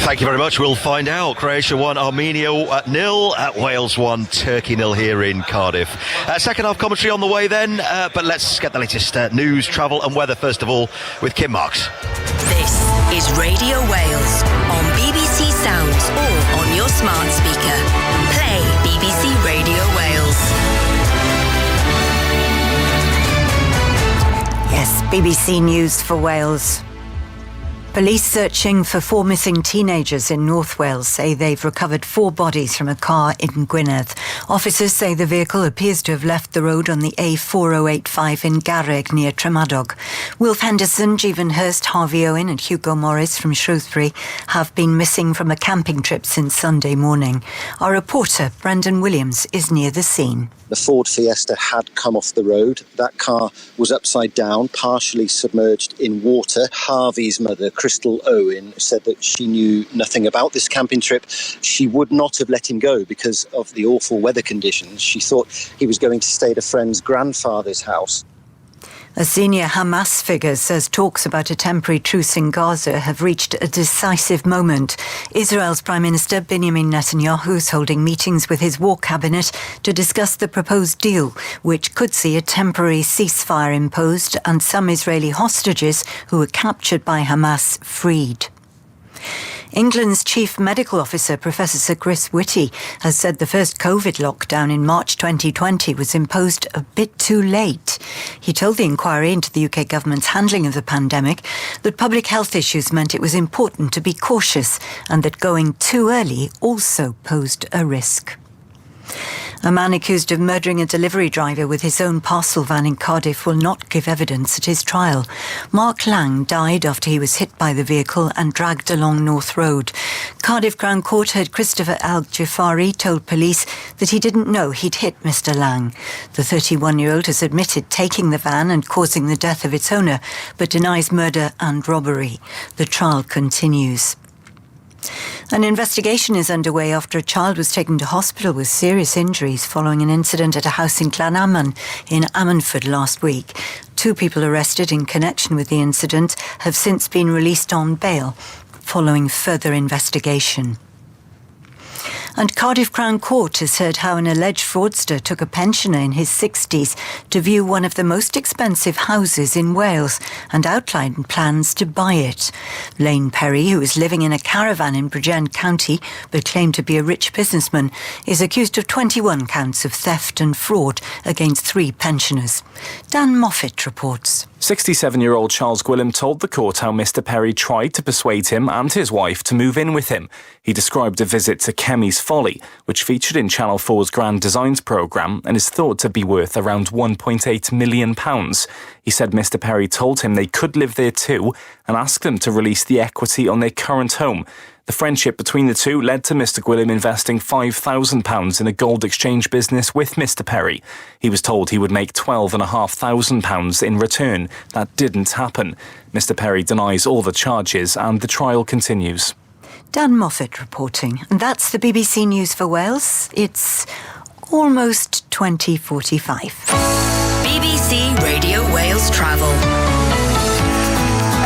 Thank you very much. We'll find out. Croatia 1, Armenia 0, Wales 1, Turkey 0 here in Cardiff. Second half commentary on the way then, but let's get the latest news, travel and weather first of all with Kim Marks. This is Radio Wales on BBC Sounds or on your smart speaker. Play BBC Radio Wales. Yes, BBC News for Wales. Police searching for 4 missing teenagers in North Wales say they've recovered 4 bodies from a car in Gwynedd. Officers say the vehicle appears to have left the road on the A4085 in Garreg near Tremadog. Wilf Henderson, Jeevan Hurst, Harvey Owen and Hugo Morris from Shrewsbury have been missing from a camping trip since Sunday morning. Our reporter, Brendan Williams, is near the scene. The Ford Fiesta had come off the road. That car was upside down, partially submerged in water. Harvey's mother, Crystal Owen, said that she knew nothing about this camping trip. She would not have let him go because of the awful weather conditions. She thought he was going to stay at a friend's grandfather's house. A senior Hamas figure says talks about a temporary truce in Gaza have reached a decisive moment. Israel's Prime Minister Benjamin Netanyahu is holding meetings with his war cabinet to discuss the proposed deal, which could see a temporary ceasefire imposed and some Israeli hostages who were captured by Hamas freed. England's Chief Medical Officer, Professor Sir Chris Whitty, has said the first COVID lockdown in March 2020 was imposed a bit too late. He told the inquiry into the UK government's handling of the pandemic that public health issues meant it was important to be cautious and that going too early also posed a risk. A man accused of murdering a delivery driver with his own parcel van in Cardiff will not give evidence at his trial. Mark Lang died after he was hit by the vehicle and dragged along North Road. Cardiff Crown Court heard Christopher Al-Jafari told police that he didn't know he'd hit Mr. Lang. The 31-year-old has admitted taking the van and causing the death of its owner, but denies murder and robbery. The trial continues. An investigation is underway after a child was taken to hospital with serious injuries following an incident at a house in Llanamman in Ammanford last week. 2 people arrested in connection with the incident have since been released on bail following further investigation. And Cardiff Crown Court has heard how an alleged fraudster took a pensioner in his 60s to view one of the most expensive houses in Wales and outlined plans to buy it. Lane Perry, who is living in a caravan in Bridgend County but claimed to be a rich businessman, is accused of 21 counts of theft and fraud against 3 pensioners. Dan Moffat reports. 67-year-old Charles Gwilym told the court how Mr. Perry tried to persuade him and his wife to move in with him. He described a visit to Kemi's Folly, which featured in Channel 4's Grand Designs programme and is thought to be worth around £1.8 million. He said Mr. Perry told him they could live there too and asked them to release the equity on their current home. The friendship between the two led to Mr. Gwilym investing £5,000 in a gold exchange business with Mr. Perry. He was told he would make £12,500 in return. That didn't happen. Mr. Perry denies all the charges and the trial continues. Dan Moffat reporting. And that's the BBC News for Wales. It's almost 20:45. BBC Radio Wales Travel.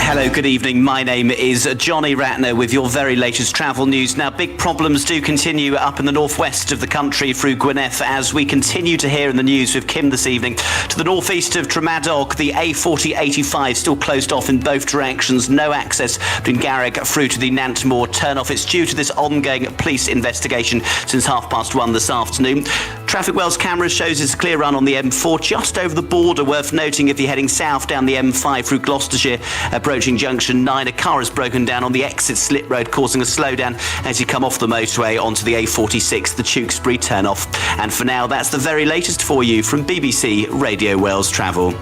Hello, good evening. My name is Johnny Ratner with your very latest travel news. Now, big problems do continue up in the northwest of the country through Gwynedd as we continue to hear in the news with Kim this evening. To the northeast of Tremadog, the A4085 still closed off in both directions. No access between Garrick through to the Nantmore turnoff. It's due to this ongoing police investigation since 1:30 this afternoon. Traffic Wales cameras shows it's a clear run on the M4 just over the border. Worth noting if you're heading south down the M5 through Gloucestershire, approaching junction 9, a car has broken down on the exit Slit Road, causing a slowdown as you come off the motorway onto the A46, the Tewkesbury turnoff. And for now, that's the very latest for you from BBC Radio Wales Travel.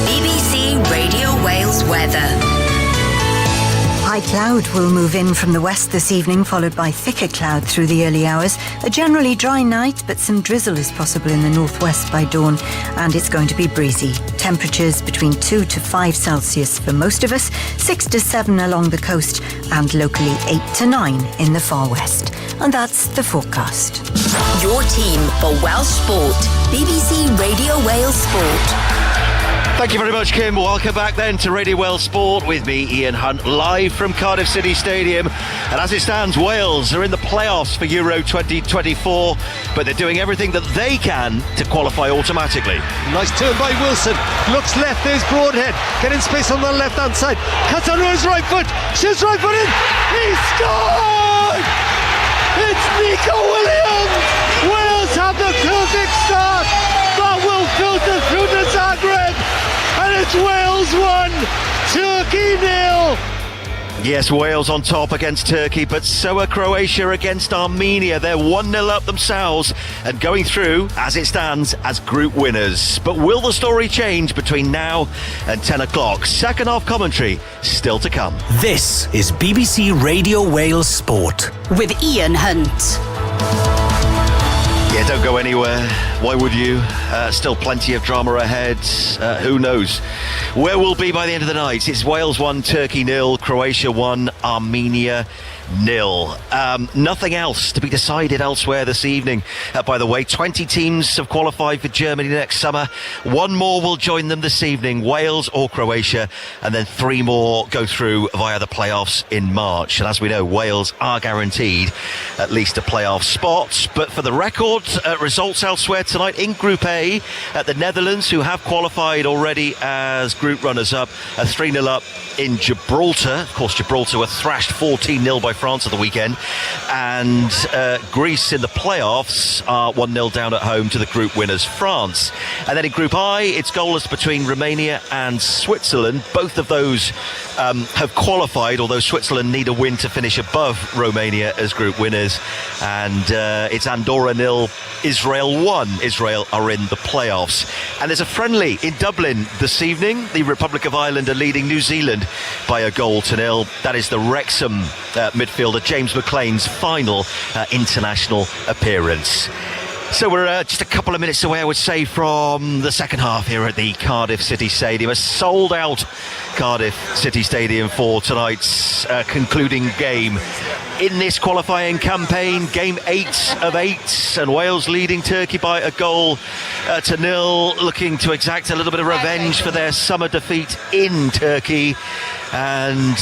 BBC Radio Wales weather. High cloud will move in from the west this evening, followed by thicker cloud through the early hours. A generally dry night, but some drizzle is possible in the northwest by dawn, and it's going to be breezy. Temperatures between 2 to 5 Celsius for most of us, 6 to 7 along the coast, and locally 8 to 9 in the far west. And that's the forecast. Your team for Welsh Sport. BBC Radio Wales Sport. Thank you very much, Kim. Welcome back then to Radio Wales Sport with me, Ian Hunt, live from Cardiff City Stadium. And as it stands, Wales are in the playoffs for Euro 2024, but they're doing everything that they can to qualify automatically. Nice turn by Wilson. Looks left, there's Broadhead. Getting space on the left-hand side. Cuts under his right foot. Shoots right foot in. He scored! It's Nico Williams! Wales have the perfect start. That will filter through to Zagreb. And it's Wales 1, Turkey 0. Yes, Wales on top against Turkey, but so are Croatia against Armenia. They're 1-0 up themselves and going through, as it stands, as group winners. But will the story change between now and 10 o'clock? Second half commentary still to come. This is BBC Radio Wales Sport. With Ian Hunt. Yeah, don't go anywhere. Why would you? Still plenty of drama ahead. Who knows where we'll be by the end of the night? It's Wales 1, Turkey 0, Croatia 1, Armenia 0. Nothing else to be decided elsewhere this evening. By the way, 20 teams have qualified for Germany next summer. One more will join them this evening, Wales or Croatia, and then 3 more go through via the playoffs in March. And as we know, Wales are guaranteed at least a playoff spot. But for the record, results elsewhere tonight in Group A, the Netherlands, who have qualified already as group runners-up, are 3-0 up in Gibraltar. Of course, Gibraltar were thrashed 14-0 by France at the weekend, and Greece in the playoffs are 1-0 down at home to the group winners France. And then in Group I, it's goalless between Romania and Switzerland. Both of those have qualified, although Switzerland need a win to finish above Romania as group winners. And it's Andorra 0, Israel 1. Israel are in the playoffs. And there's a friendly in Dublin this evening. The Republic of Ireland are leading New Zealand by a 0-0. That is the Wrexham midfielder James McLean's final international appearance. So we're just a couple of minutes away, I would say, from the second half here at the Cardiff City Stadium. A sold-out Cardiff City Stadium for tonight's concluding game in this qualifying campaign. Game 8 of 8, and Wales leading Turkey by a 0 looking to exact a little bit of revenge for their summer defeat in Turkey. And,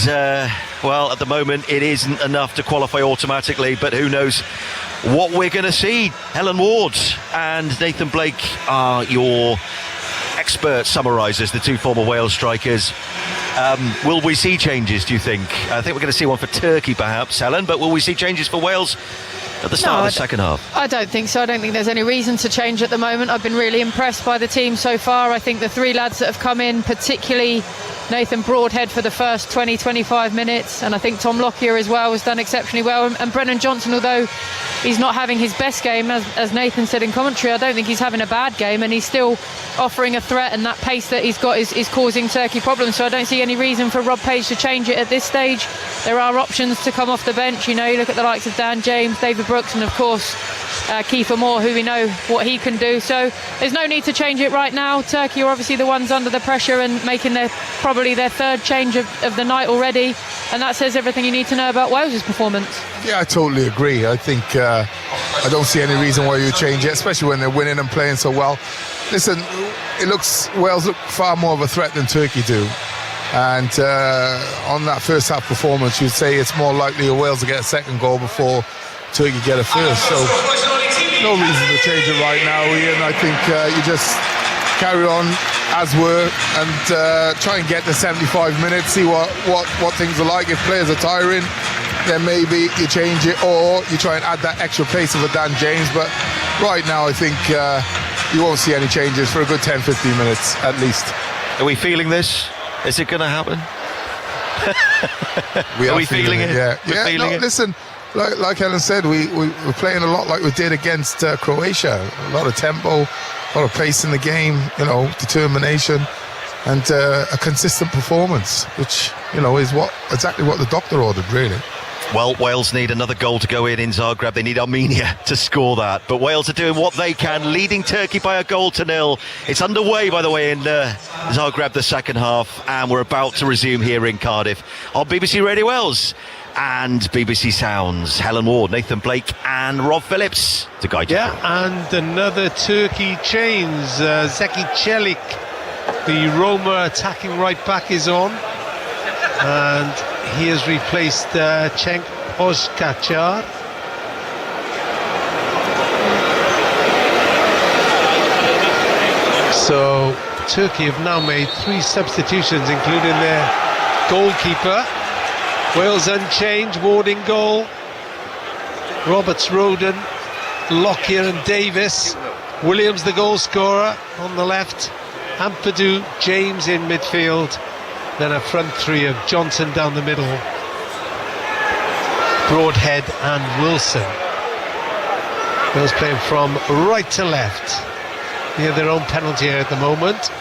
well, at the moment it isn't enough to qualify automatically, but who knows what we're going to see. Helen Ward and Nathan Blake are your expert summarisers, the two former Wales strikers. Will we see changes, do you think? I think we're going to see one for Turkey perhaps, Helen, but will we see changes for Wales at the start of the second half? I don't think so. I don't think there's any reason to change at the moment. I've been really impressed by the team so far. I think the 3 lads that have come in, particularly Nathan Broadhead for the first 20-25 minutes, and I think Tom Lockyer as well has done exceptionally well, and Brennan Johnson, although he's not having his best game, as Nathan said in commentary, I don't think he's having a bad game, and he's still offering a threat, and that pace that he's got is causing Turkey problems. So I don't see any reason for Rob Page to change it at this stage. There are options to come off the bench. You know, you look at the likes of Dan James, David Brooks, and of course Kiefer Moore, who we know what he can do. So there's no need to change it right now. Turkey are obviously the ones under the pressure and making probably their third change of the night already, and that says everything you need to know about Wales' performance. Yeah, I totally agree. I think I don't see any reason why you change it, especially when they're winning and playing so well. Listen, Wales look far more of a threat than Turkey do, and on that first half performance, you'd say it's more likely Wales to get a second goal before Turkey get a first. So no reason to change it right now, Ian. I think you just carry on as were and try and get to 75 minutes, see what things are like. If players are tiring, then maybe you change it, or you try and add that extra pace of a Dan James. But right now I think you won't see any changes for a good 10-15 minutes at least. Are we feeling this? Is it going to happen? Are we feeling it? Yeah. We're feeling it? Listen, like Helen said, we're playing a lot like we did against Croatia. A lot of tempo, a lot of pace in the game, determination, and a consistent performance, which, is exactly what the doctor ordered, really. Well, Wales need another goal to go in Zagreb. They need Armenia to score that. But Wales are doing what they can, leading Turkey by a 0-0. It's underway, by the way, in Zagreb, the second half, and we're about to resume here in Cardiff on BBC Radio Wales and BBC Sounds. Helen Ward, Nathan Blake and Rob Phillips to guide you. Yeah, and another Turkey change. Zeki Çelik, the Roma attacking right back, is on, and he has replaced Cenk Özkaçar. So Turkey have now made 3 substitutions, including their goalkeeper. Wales unchanged, Ward in goal, Roberts, Roden, Lockyer and Davis. Williams the goal scorer on the left, Ampadu, James in midfield, then a front 3 of Johnson down the middle, Broadhead and Wilson. Wales playing from right to left. They have their own penalty here at the moment.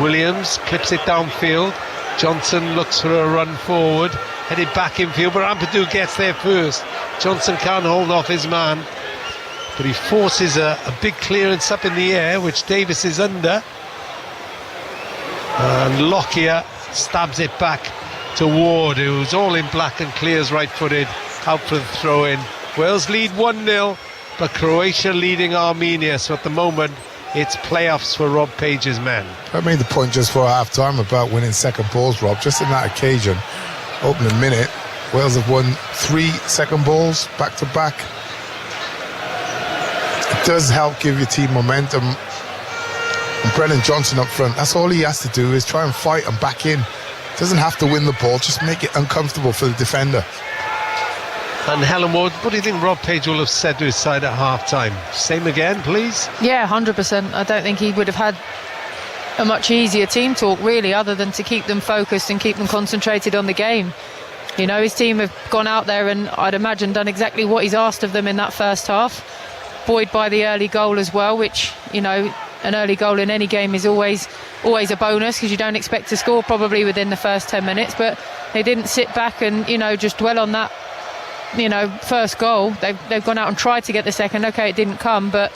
Williams clips it downfield. Johnson looks for a run forward, headed back infield, but Ampadu gets there first. Johnson can't hold off his man, but he forces a big clearance up in the air, which Davis is under. And Lockyer stabs it back to Ward, who's all in black and clears right-footed out for the throw-in. Wales lead 1-0, but Croatia leading Armenia, so at the moment it's playoffs for Rob Page's men. I made the point just for half-time about winning second balls, Rob. Just in that occasion, opening minute, Wales have won 3 second balls back-to-back. It does help give your team momentum. And Brennan Johnson up front, that's all he has to do is try and fight and back in. Doesn't have to win the ball, just make it uncomfortable for the defender. And Helen Ward, what do you think Rob Page will have said to his side at half-time? Same again, please? Yeah, 100%. I don't think he would have had a much easier team talk, really, other than to keep them focused and keep them concentrated on the game. You know, his team have gone out there and I'd imagine done exactly what he's asked of them in that first half. Buoyed by the early goal as well, which, you know, an early goal in any game is always a bonus, because you don't expect to score probably within the first 10 minutes, but they didn't sit back and, you know, just dwell on that, you know, first goal. They've gone out and tried to get the second. Okay, it didn't come, but,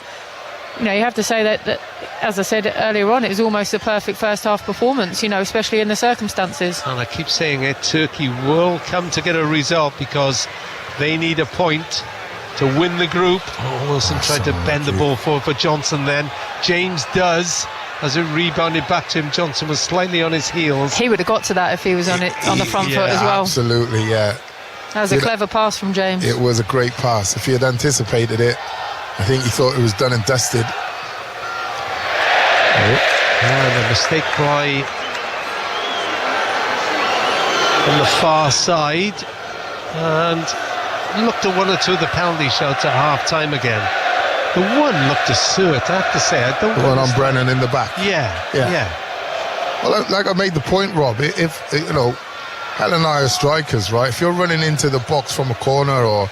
you know, you have to say that as I said earlier on, it was almost a perfect first half performance, you know, especially in the circumstances. And I keep saying it, Turkey will come to get a result because they need a point to win the group. Wilson tried to bend the ball forward for Johnson then. James does, as it rebounded back to him. Johnson was slightly on his heels. He would have got to that if he was on the front foot as well. Absolutely, yeah. That was a clever pass from James. It was a great pass. If he had anticipated it, I think he thought it was done and dusted. And a mistake by on the far side, and looked at 1 or 2 of the penalty shouts at half-time again. The one looked assert, I have to say. I don't. The one on Brennan in the back. Yeah. Well, like I made the point, Rob. If you know, Helen and I are strikers, right? If you're running into the box from a corner or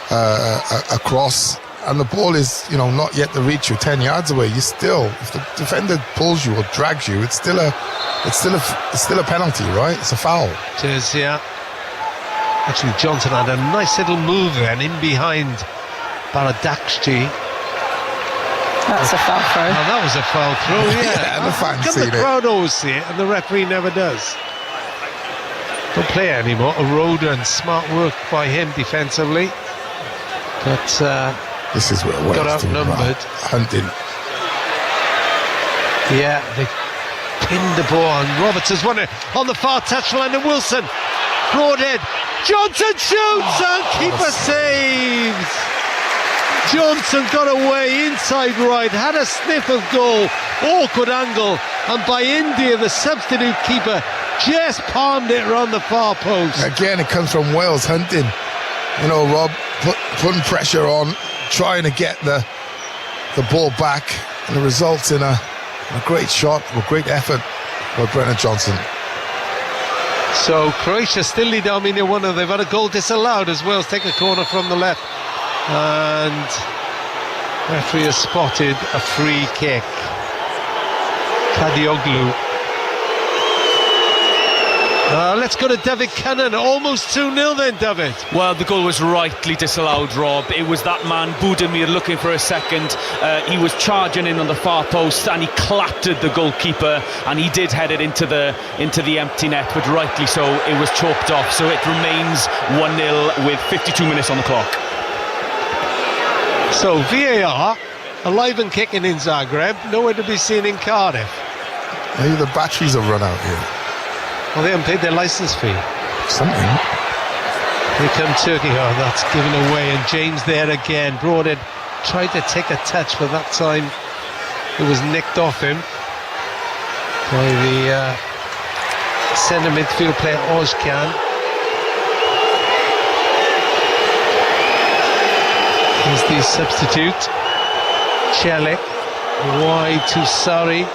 a cross, and the ball is, you know, not yet to reach you 10 yards away, you still, if the defender pulls you or drags you, it's still a penalty, right? It's a foul. It is, yeah. Actually, Johnson had a nice little move then in behind Baradakji. That's a foul throw. Oh, that was a foul throw, yeah. And the fans Can see the it. crowd always see it and the referee never does? Don't play it anymore. A Roder, and smart work by him defensively. But this is where Wales got outnumbered. Hunting. Yeah, they pinned the ball, and Roberts has won it on the far touchline, and Wilson, Broadhead, Johnson shoots, and keeper saves. Johnson got away inside right, had a sniff of goal, awkward angle, and by India, the substitute keeper just palmed it around the far post. Again, it comes from Wales hunting. You know, Rob, putting pressure on, trying to get the ball back, and it results in a great shot, a great effort by Brennan Johnson. So Croatia still lead Armenia 1-0. They've had a goal disallowed as Wales take a corner from the left, and referee has spotted a free kick. Kadioglu. Let's go to David Cunnan. Almost 2-0 then, David. Well, the goal was rightly disallowed, Rob. It was that man, Budimir, looking for a second. He was charging in on the far post and he clattered the goalkeeper, and he did head it into the empty net, but rightly so, it was chalked off. So it remains 1-0 with 52 minutes on the clock. So VAR, alive and kicking in Zagreb, nowhere to be seen in Cardiff. Maybe the batteries have run out here. Well, they haven't paid their licence fee. Something. Here come Turkey. Oh, that's given away, and James there again. Broadhead tried to take a touch, but that time it was nicked off him by the centre midfield player Ozcan. Here's the substitute, Celik, wide to Surrey.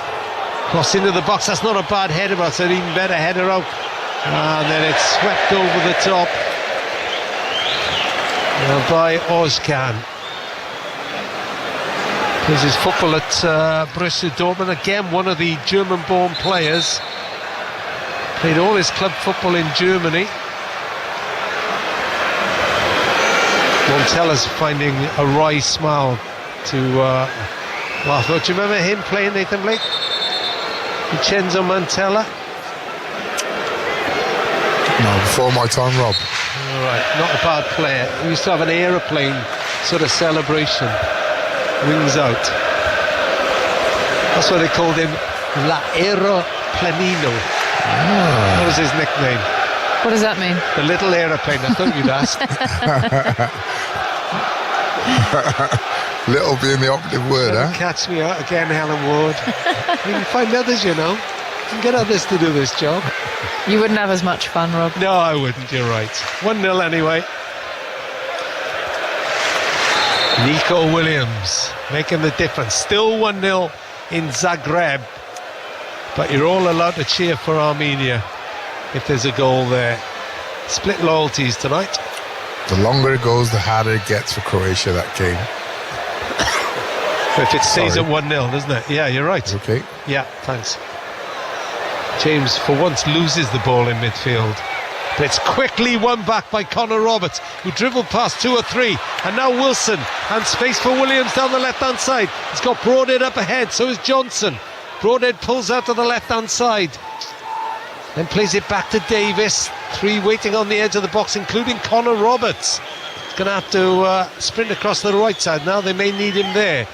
Cross into the box, that's not a bad header, but it's an even better header out. And then it's swept over the top. by Ozcan. Plays his football at Borussia Dortmund. Again, one of the German-born players. Played all his club football in Germany. Montella's finding a wry smile to laugh. Do you remember him playing, Nathan Blake? Vincenzo Montella? No, before my time, Rob. All right, not a bad player. He used to have an aeroplane sort of celebration. Wings out. That's why they called him La Aeroplanino. That was his nickname. What does that mean? The little aeroplane, I thought you'd ask. Little being the operative word, Don't catch me out again, Helen Ward. You can find others, you know. You can get others to do this job. You wouldn't have as much fun, Rob. No, I wouldn't, you're right. 1-0 anyway. Nico Williams making the difference. Still 1-0 in Zagreb. But you're all allowed to cheer for Armenia if there's a goal there. Split loyalties tonight. The longer it goes, the harder it gets for Croatia, that game. If it stays at 1-0, doesn't it? Yeah, you're right. Okay. Yeah, thanks. James, for once, loses the ball in midfield. But it's quickly won back by Connor Roberts, who dribbled past 2 or 3. And now Wilson, and space for Williams down the left-hand side. He's got Broadhead up ahead, so is Johnson. Broadhead pulls out to the left-hand side. Then plays it back to Davis. 3 waiting on the edge of the box, including Connor Roberts. He's going to have to sprint across the right side now. They may need him there.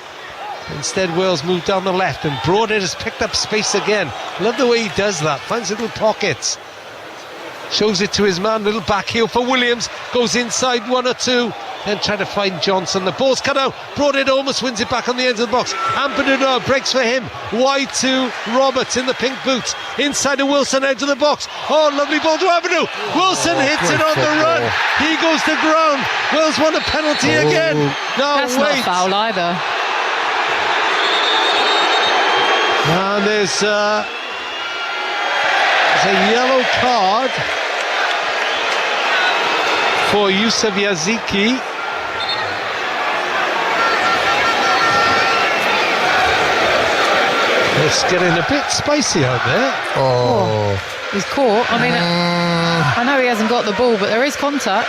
Instead, Wales move down the left, and Broadhead has picked up space again. Love the way he does that. Finds little pockets. Shows it to his man. Little back heel for Williams. Goes inside 1 or 2. Then trying to find Johnson. The ball's cut out. Broadhead almost wins it back on the end of the box. Ampadu now breaks for him. Wide to Roberts in the pink boots. Inside to Wilson, edge of the box. Oh, lovely ball to Ampadu. Wilson hits it on the run. He goes to ground. Wales won a penalty again. No, that's not a foul either. And there's a yellow card for Yusuf Yaziki. It's getting a bit spicy out there. Oh, he's caught. I mean, I know he hasn't got the ball, but there is contact.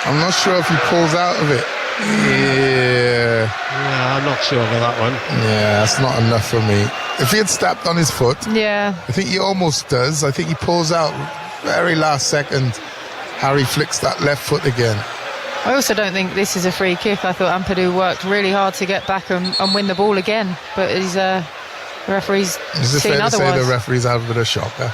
I'm not sure if he pulls out of it. Yeah, I'm not sure about that one. Yeah, that's not enough for me. If he had stepped on his foot, yeah, I think he almost does. I think he pulls out very last second. Harry flicks that left foot again. I also don't think this is a free kick. I thought Ampadu worked really hard to get back and win the ball again, but the referee's Is it seen fair to otherwise. say the referee's had a bit of shocker?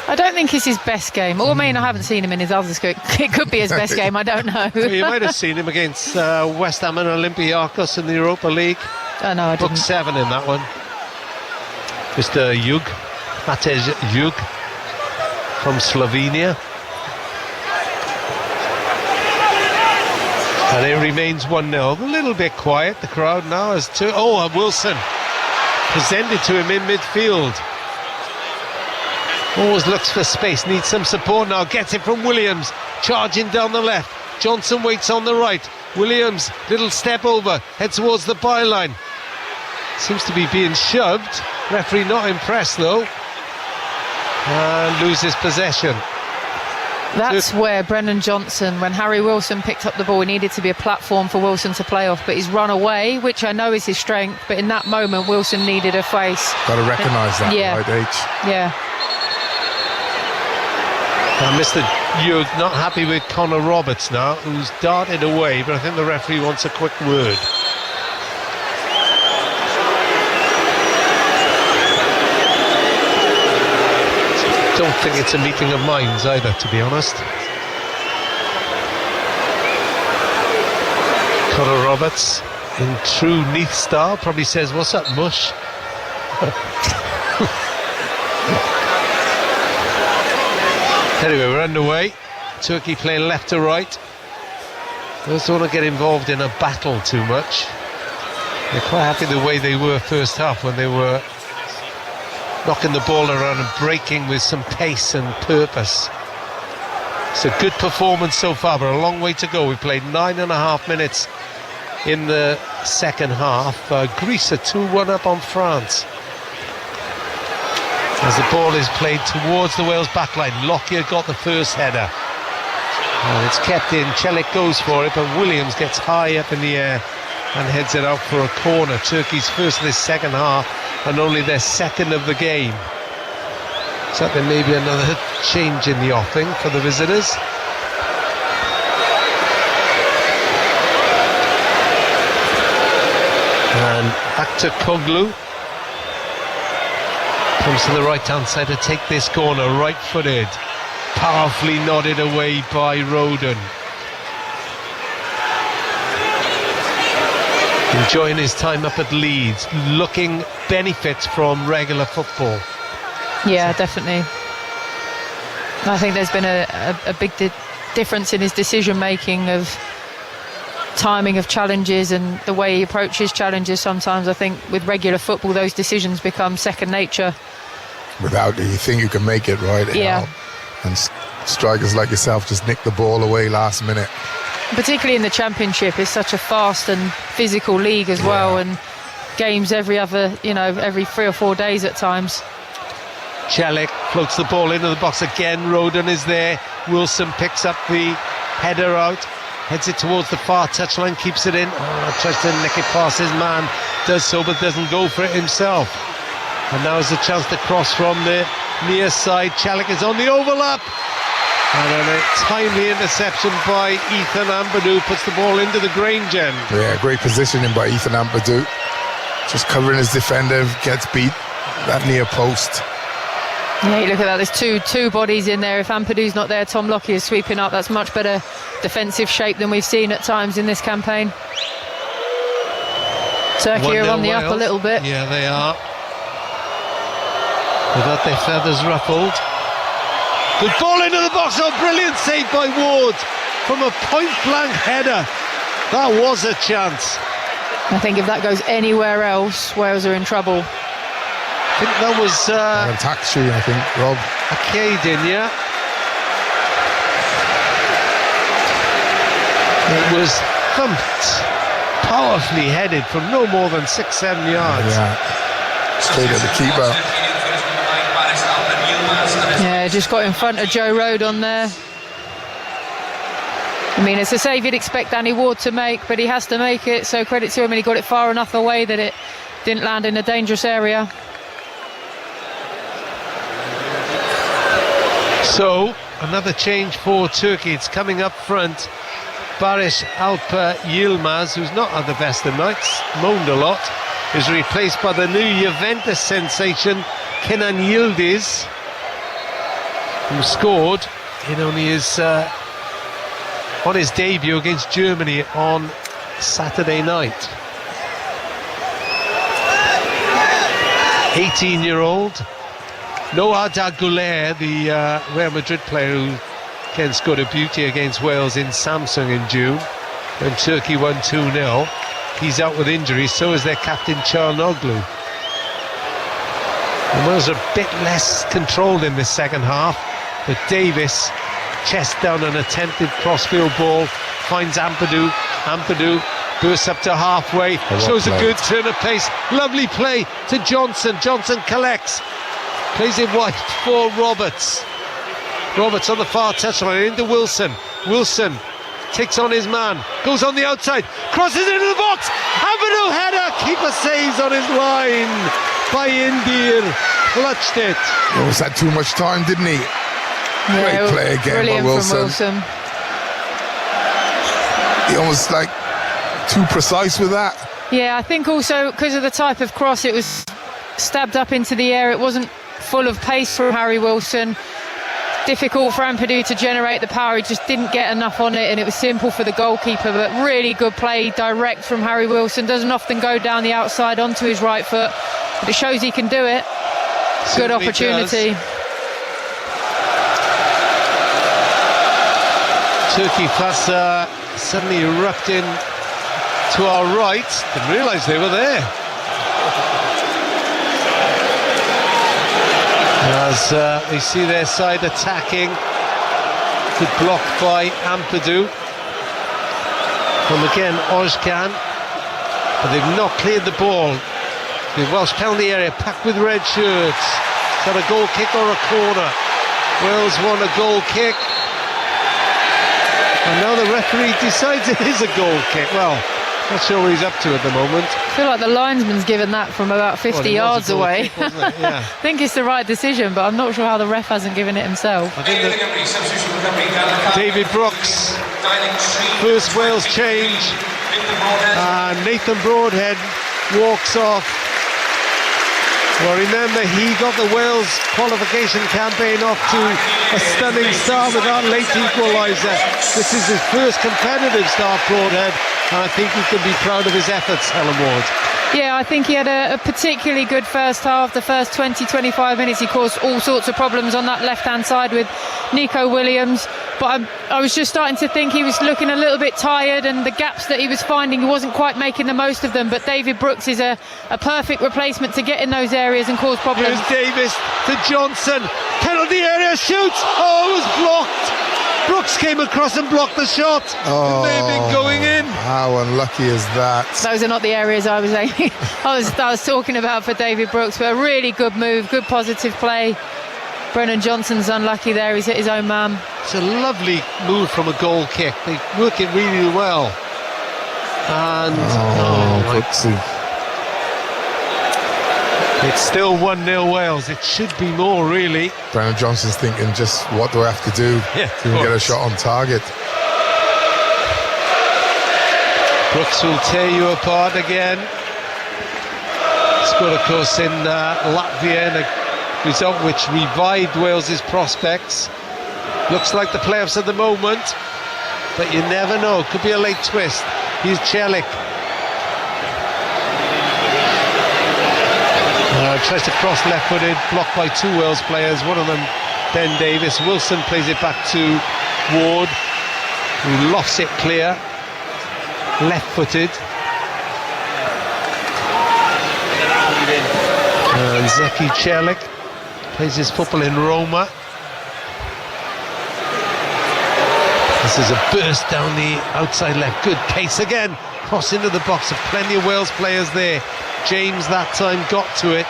I don't think it's his best game. Or I mean, I haven't seen him in his other scope. It could be his best game, I don't know. Well, you might have seen him against West Ham and Olympiacos in the Europa League. Oh, no, I didn't. Book 7 in that one. Mr. Jug, Matej Jug from Slovenia. And it remains 1-0. A little bit quiet, the crowd now as to... Oh, and Wilson presented to him in midfield. Always looks for space, needs some support now. Gets it from Williams, charging down the left. Johnson waits on the right. Williams, little step over, heads towards the byline. Seems to be being shoved. Referee not impressed though. And loses possession. That's where Brennan Johnson, when Harry Wilson picked up the ball, it needed to be a platform for Wilson to play off, but he's run away, which I know is his strength, but in that moment Wilson needed a face. Got to recognise that, yeah. right, H? Yeah. Mr. Hugh not happy with Connor Roberts now, who's darted away, but I think the referee wants a quick word. Don't think it's a meeting of minds either, to be honest. Connor Roberts, in true Neath style, probably says, "What's up, mush?" Anyway, we're underway. Turkey playing left to right. They don't want to get involved in a battle too much. They're quite happy the way they were first half, when they were knocking the ball around and breaking with some pace and purpose. It's a good performance so far, but a long way to go. We played 9.5 minutes in the second half. Greece are 2-1 up on France. As the ball is played towards the Wales backline, Lockyer got the first header. And it's kept in. Celik goes for it, but Williams gets high up in the air and heads it out for a corner. Turkey's first of this second half and only their second of the game. So there may be another change in the offing for the visitors. And back to Koglu. Comes to the right hand side to take this corner, right footed. Powerfully nodded away by Roden. Enjoying his time up at Leeds, looking benefits from regular football. Yeah, definitely. I think there's been a big difference in his decision making, of timing of challenges and the way he approaches challenges. Sometimes I think with regular football those decisions become second nature. Without it, you think you can make it, right? Yeah. And strikers like yourself just nick the ball away last minute. Particularly in the Championship, it's such a fast and physical league as well, and games every 3 or 4 days at times. Celik floats the ball into the box again. Roden is there. Wilson picks up the header out, heads it towards the far touchline, keeps it in. Tries to nick it past his man, does so but doesn't go for it himself. And now is a chance to cross from the near side. Celik is on the overlap, and then a timely interception by Ethan Ampadu puts the ball into the Grange end. Yeah, great positioning by Ethan Ampadu. Just covering his defender, gets beat that near post. Yeah, you look at that, there's two bodies in there. If Ampadu's not there, Tom Lockyer is sweeping up. That's much better defensive shape than we've seen at times in this campaign. Turkey are on the up a little bit. Yeah, they are. They've had their feathers ruffled. Good ball into the box. Oh, brilliant save by Ward from a point-blank header. That was a chance. I think if that goes anywhere else, Wales are in trouble. I think that was attack shoe, I think, Rob. Caden, yeah. It was thumped, powerfully headed from no more than 6-7 yards. Yeah, straight at the keeper. Yeah, just got in front of Joe Rodon there. I mean, it's a save you'd expect Danny Ward to make, but he has to make it, so credit to him, and he got it far enough away that it didn't land in a dangerous area. So, another change for Turkey. It's coming up front. Barış Alper Yilmaz, who's not had the best of nights, moaned a lot, is replaced by the new Juventus sensation, Kenan Yildiz, who scored in only his on his debut against Germany on Saturday night. 18-year-old. No Arda Güler, the Real Madrid player who can scored a beauty against Wales in Samsung in June when Turkey won 2-0. He's out with injury, so is their captain Çalhanoğlu. And Wales are a bit less controlled in this second half, but Davis, chest down, an attempted crossfield ball, finds Ampadu. Ampadu bursts up to halfway, shows a good turn of pace, lovely play to Johnson. Johnson collects, plays it wide for Roberts. Roberts on the far touchline into Wilson. Wilson takes on his man, goes on the outside, crosses into the box. Ampadu header, keeper saves on his line by Indir. Clutched it. He almost had too much time, didn't he? Yeah, great play again by Wilson. He almost too precise with that. Yeah, I think also because of the type of cross, it was stabbed up into the air. It wasn't full of pace from Harry Wilson. Difficult for Ampadu to generate the power. He just didn't get enough on it, and it was simple for the goalkeeper. But really good play, direct from Harry Wilson. Doesn't often go down the outside onto his right foot, but it shows he can do it. Good opportunity. Turkey fast suddenly erupting to our right. Didn't realise they were there. As they see their side attacking Good block by Ampadu. From again Ozcan. But they've not cleared the ball. The Welsh penalty area packed with red shirts. Is that a goal kick or a corner? Wales won a goal kick. And now the referee decides it is a goal kick. Well, not sure what he's up to at the moment. I feel like the linesman's given that from about 50 yards away. Kick, wasn't it? Yeah. I think it's the right decision, but I'm not sure how the ref hasn't given it himself. I think that David Brooks, first Wales change, and Nathan Broadhead walks off. Well, remember, he got the Wales qualification campaign off to a stunning start with that late equaliser. This is his first competitive start, Broadhead, and I think he can be proud of his efforts, Helen Ward. Yeah, I think he had a particularly good first half. The first 20-25 minutes he caused all sorts of problems on that left-hand side with Nico Williams. But I was just starting to think he was looking a little bit tired, and the gaps that he was finding, he wasn't quite making the most of them. But David Brooks is a perfect replacement to get in those areas and cause problems. Here's Davis to Johnson. Penalty area, shoots! Oh, it was blocked! Brooks came across and blocked the shot. Oh, it may have been going in. How unlucky is that? Those are not the areas I was aiming. I was talking about for David Brooks, but a really good move, good positive play. Brennan Johnson's unlucky there, he's hit his own man. It's a lovely move from a goal kick. They work it really well. And it's still 1-0 Wales. It should be more, really. Brennan Johnson's thinking, just what do I have to do to get a shot on target? Brooks will tear you apart again. Scored, of course, in Latvia, in a result which revived Wales's prospects. Looks like the playoffs at the moment, but you never know. Could be a late twist. Here's Celik. Tries to cross left-footed, blocked by two Wales players, one of them Ben Davis. Wilson plays it back to Ward, who lofts it clear, left-footed. And Zeki Celik plays his football in Roma. This is a burst down the outside left, good pace again, cross into the box, of plenty of Wales players there. James that time got to it.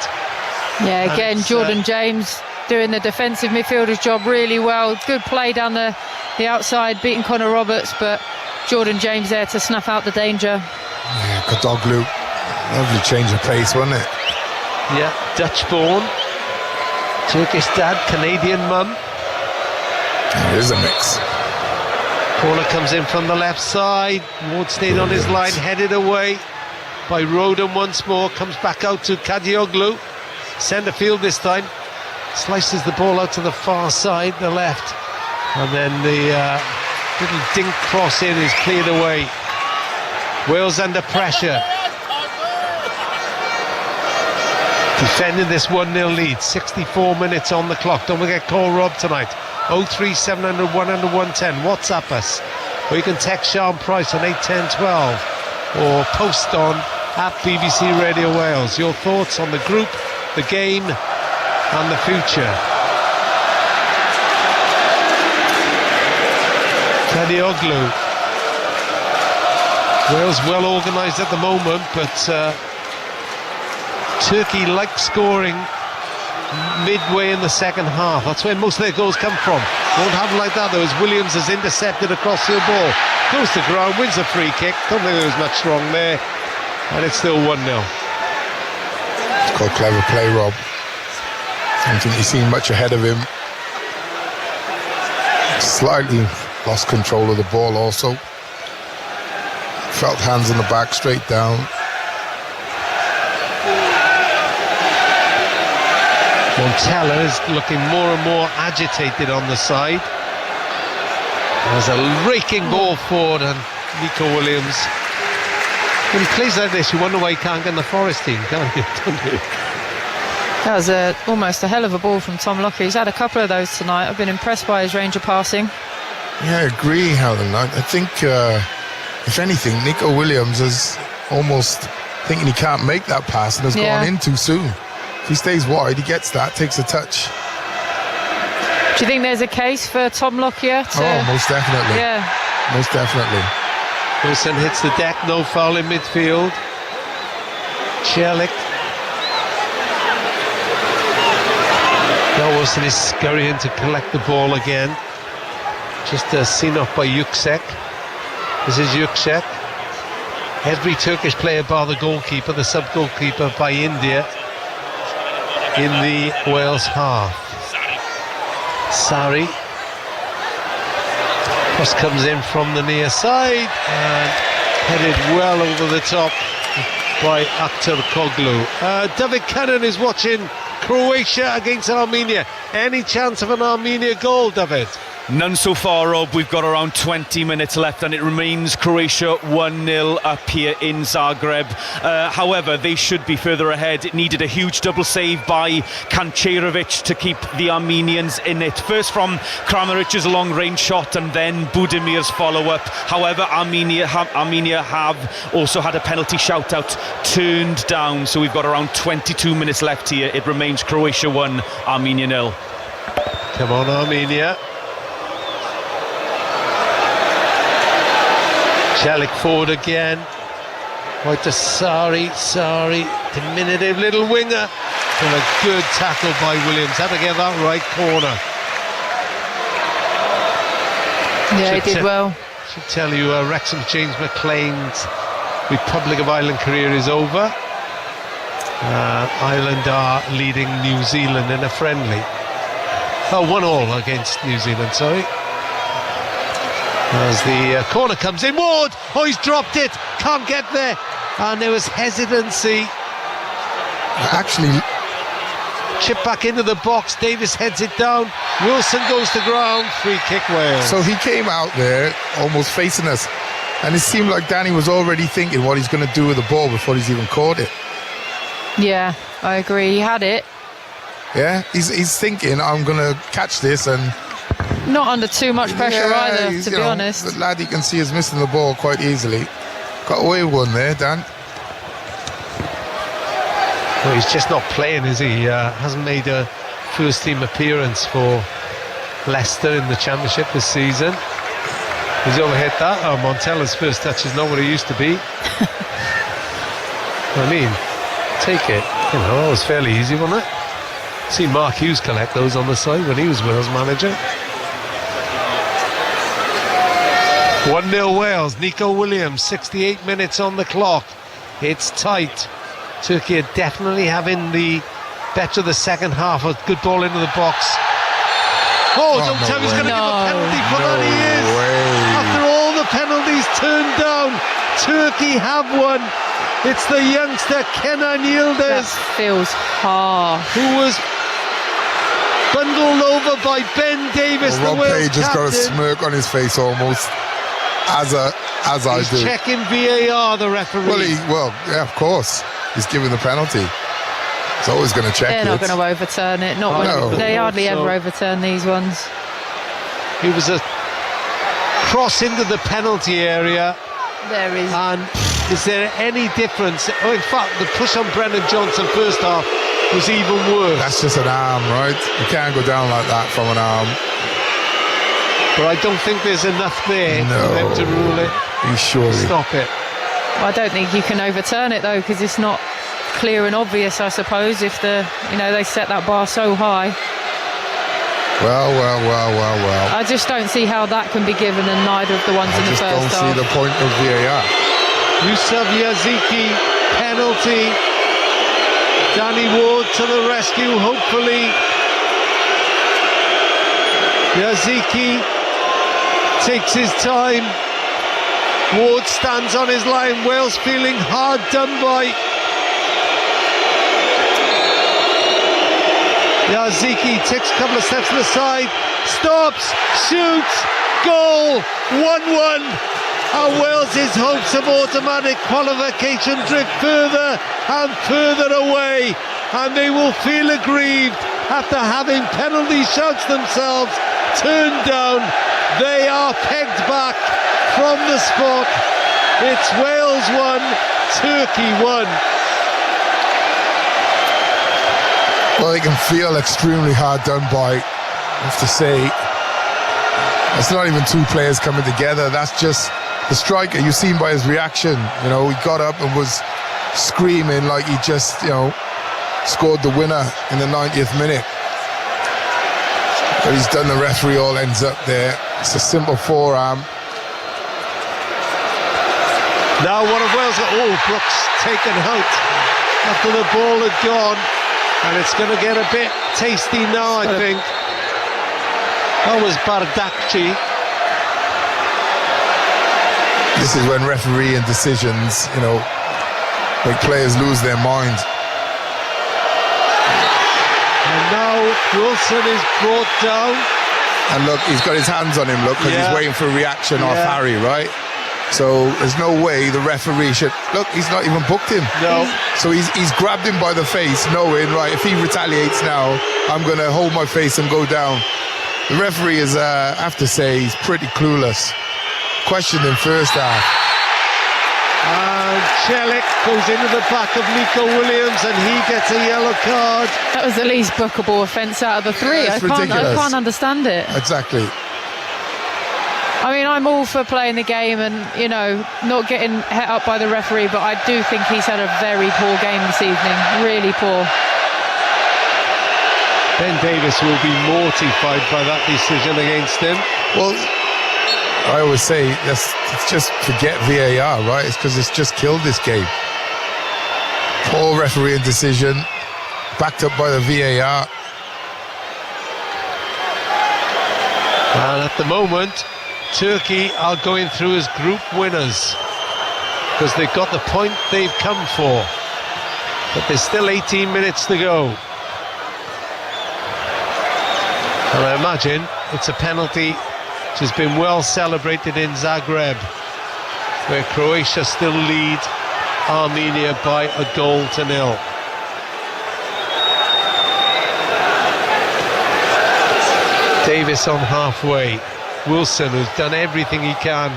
Yeah, again, Jordan James doing the defensive midfielder's job really well. Good play down the outside, beating Connor Roberts, but Jordan James there to snuff out the danger. Yeah, Kadoglu, lovely change of pace, wasn't it? Yeah, Dutch-born, Turkish dad, Canadian mum. It is a mix. Corner comes in from the left side. Ward stayed on his line, headed away by Roden once more. Comes back out to Kadioglu. Centre field this time. Slices the ball out to the far side, the left. And then the little dink cross in is cleared away. Wales under pressure. Defending this 1-0 lead. 64 minutes on the clock. Don't forget, call Rob tonight. 03700 100 110. WhatsApp us. Or you can text Sean Price on 81012. Or post on at BBC Radio Wales. Your thoughts on the group, the game and the future. Kadioglu. Wales well organised at the moment, but Turkey like scoring midway in the second half. That's where most of their goals come from. Won't happen like that though, as Williams has intercepted across the ball. Goes to ground, wins a free kick. Don't think there was much wrong there. And it's still 1-0. It's called clever play, Rob. I don't think he's seen much ahead of him. Slightly lost control of the ball also. Felt hands on the back, straight down. Montella is looking more and more agitated on the side. There's a raking ball forward, and Nico Williams. When he plays like this, you wonder why he can't get in the Forest team, can't you? Don't you? That was almost a hell of a ball from Tom Lockyer. He's had a couple of those tonight. I've been impressed by his range of passing. Yeah, I agree, Helen. I think, if anything, Nico Williams is almost thinking he can't make that pass and has gone in too soon. If he stays wide, he gets that, takes a touch. Do you think there's a case for Tom Lockyer? Oh, most definitely. Yeah. Most definitely. Wilson hits the deck, no foul in midfield. Celik. Now Wilson is scurrying to collect the ball again. Just seen off by Yüksek. This is Yüksek. Every Turkish player bar the goalkeeper, the sub-goalkeeper by India in the Wales half. Sari. Cross comes in from the near side and headed well over the top by Akhtar Koglu. David Cannon is watching Croatia against Armenia. Any chance of an Armenia goal, David? None so far, Rob. We've got around 20 minutes left and it remains Croatia 1-0 up here in Zagreb. However, they should be further ahead. It needed a huge double save by Kancerovic to keep the Armenians in it. First from Kramaric's long-range shot and then Budemir's follow-up. However, Armenia have also had a penalty shout-out turned down. So we've got around 22 minutes left here. It remains Croatia 1, Armenia 0. Come on, Armenia. Celik forward again. Right to Sari, diminutive little winger. And a good tackle by Williams. Had to get that right corner. Yeah, he did well. Should tell you, Wrexham's James McLean's Republic of Ireland career is over. Ireland are leading New Zealand in a friendly. 1-1 against New Zealand, sorry. As the corner comes in, Ward! Oh, he's dropped it! Can't get there! And there was hesitancy. Actually, chip back into the box, Davis heads it down, Wilson goes to ground, free kick Wales. So he came out there almost facing us, and it seemed like Danny was already thinking what he's going to do with the ball before he's even caught it. Yeah, I agree. He had it. Yeah, he's thinking, I'm going to catch this, and not under too much pressure either, to be honest. The lad you can see is missing the ball quite easily. Got away with one there, Dan. Well, he's just not playing, is he? Hasn't made a first team appearance for Leicester in the Championship this season. He's overhit that. Oh, Montella's first touch is not what it used to be. I mean, take it. You know, that was fairly easy, wasn't it? See Mark Hughes collect those on the side when he was Wales manager. 1-0 Wales. Nico Williams, 68 minutes on the clock. It's tight. Turkey are definitely having the better the second half. A good ball into the box. Oh, don't tell me he's going to give a penalty for that. He is. After all the penalties turned down, Turkey have one. It's the youngster Kenan Yildiz. That feels harsh. Who was bundled over by Ben Davis, Rob the Wales Page has got a smirk on his face almost, as I do. He's checking VAR, the referee. Well, yeah, of course. He's giving the penalty. He's always going to check it. They're not going to overturn it. They hardly ever overturn these ones. It was a cross into the penalty area. There is. And is there any difference? Oh, in fact, the push on Brennan Johnson first half was even worse. That's just an arm, right? You can't go down like that from an arm. But I don't think there's enough there for them to rule it. You surely stop it. Well, I don't think you can overturn it though, because it's not clear and obvious, I suppose, if they set that bar so high. Well. I just don't see how that can be given, and neither of the ones in the first half. I just don't see the point of VAR. Yusuf Yaziki, penalty. Danny Ward to the rescue, hopefully. Yaziki takes his time. Ward stands on his line. Wales feeling hard done by. Yaziki takes a couple of steps to the side, stops, shoots, goal, 1-1. And Wales's hopes of automatic qualification drift further and further away, and they will feel aggrieved after having penalty shouts themselves turned down. They are pegged back from the spot. It's Wales 1, Turkey 1. Well, they can feel extremely hard done by. I have to say, that's not even two players coming together. That's just the striker. You've seen by his reaction. You know, he got up and was screaming like he just, you know, scored the winner in the 90th minute. But he's done. The referee all ends up there. It's a simple forearm. Now one of Wales, Brooks taken out after the ball had gone, and it's going to get a bit tasty now, I think. That was Bardakci. This is when refereeing decisions, you know, make players lose their mind. And now Wilson is brought down. And look, he's got his hands on him, look, because he's waiting for a reaction off Harry, right? So there's no way the referee should... Look, he's not even booked him. No. So he's grabbed him by the face, knowing, right, if he retaliates now, I'm going to hold my face and go down. The referee is, I have to say, he's pretty clueless. Questioned him first half. And Celik goes into the back of Nico Williams and he gets a yellow card. That was the least bookable offence out of the three. Yeah, I can't understand it. Exactly. I mean, I'm all for playing the game and, you know, not getting het up by the referee, but I do think he's had a very poor game this evening. Really poor. Ben Davis will be mortified by that decision against him. Well, I always say, let's just forget VAR, right? It's because it's just killed this game. Poor refereeing decision, backed up by the VAR. And at the moment, Turkey are going through as group winners because they've got the point they've come for. But there's still 18 minutes to go. And I imagine it's a penalty which has been well celebrated in Zagreb, where Croatia still lead Armenia by 1-0. Davis on halfway. Wilson, who's done everything he can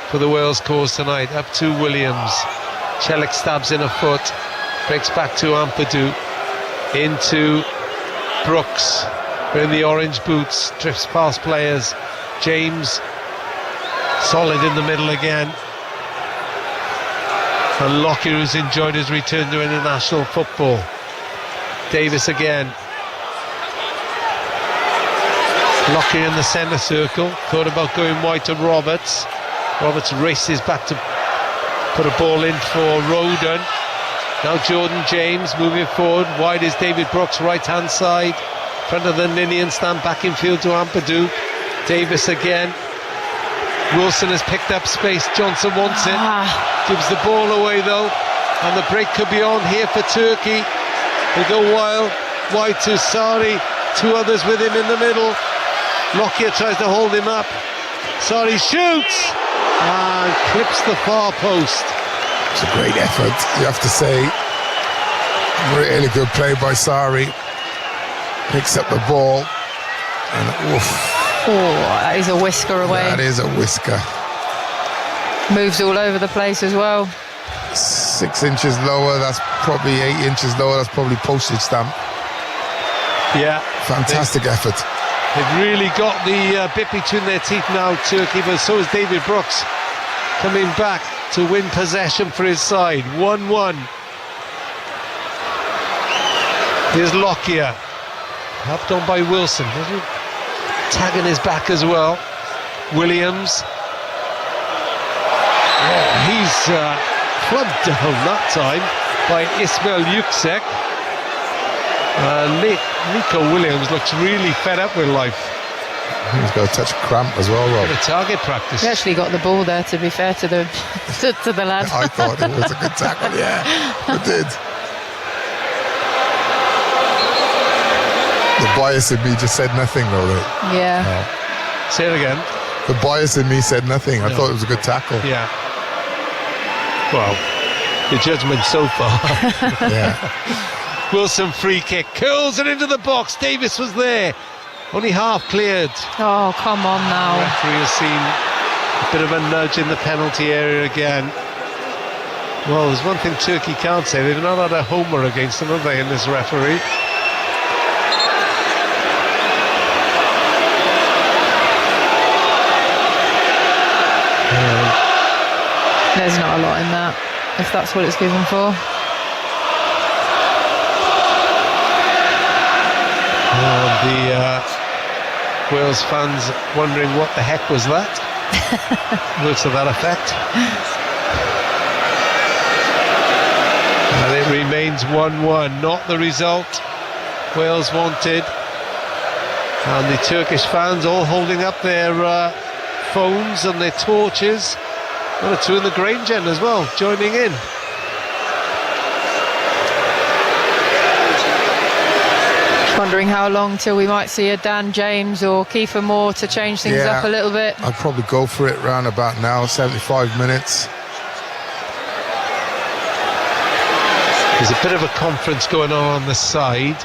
for the Wales cause tonight, up to Williams. Celik stabs in a foot, breaks back to Ampadu, into Brooks, wearing the orange boots, drifts past players. James, solid in the middle again. And Lockyer, who's enjoyed his return to international football. Davis again. Lockyer in the centre circle, thought about going wide to Roberts. Roberts races back to put a ball in for Roden. Now Jordan James moving forward. Wide is David Brooks, right hand side. Front of the Ninian stand, back in field to Ampadu. Davis again. Wilson has picked up space. Johnson wants it. Gives the ball away though. And the break could be on here for Turkey. They go wild. Wide to Sari. Two others with him in the middle. Lockyer tries to hold him up. Sari shoots and clips the far post. It's a great effort, you have to say. Really good play by Sari. Picks up the ball and oof. Oh, that is a whisker away. That is a whisker. Moves all over the place as well. 6 inches lower, that's probably 8 inches lower, that's probably postage stamp. Yeah. Fantastic effort. They've really got the bit between their teeth now, Turkey, but so is David Brooks coming back to win possession for his side. 1-1. Here's Lockyer. Helped on by Wilson. Tagging his back as well. Williams. Oh, he's plugged down that time by Ismail Yüksek. Nico Williams looks really fed up with life. He's got a touch of cramp as well, Rob. Bit of target practice. He actually got the ball there, to be fair to the to the lad. I thought it was a good tackle, yeah. It did. The bias in me just said nothing, though. Right? Yeah. No. Say it again. The bias in me said nothing. I thought it was a good tackle. Yeah. Well, the judgment so far. Yeah. Wilson free kick, curls it into the box. Davis was there, only half cleared. Oh, come on now. The referee has seen a bit of a nudge in the penalty area again. Well, there's one thing Turkey can't say. They've not had a homer against them, have they, in this referee? There's not a lot in that, if that's what it's given for. The Wales fans wondering what the heck was that? Words to that effect. And it remains 1-1, not the result Wales wanted. And the Turkish fans all holding up their phones and their torches. One or two in the Grange end as well, joining in. Wondering how long till we might see a Dan James or Kiefer Moore to change things up a little bit. I'd probably go for it round about now, 75 minutes. There's a bit of a conference going on the side.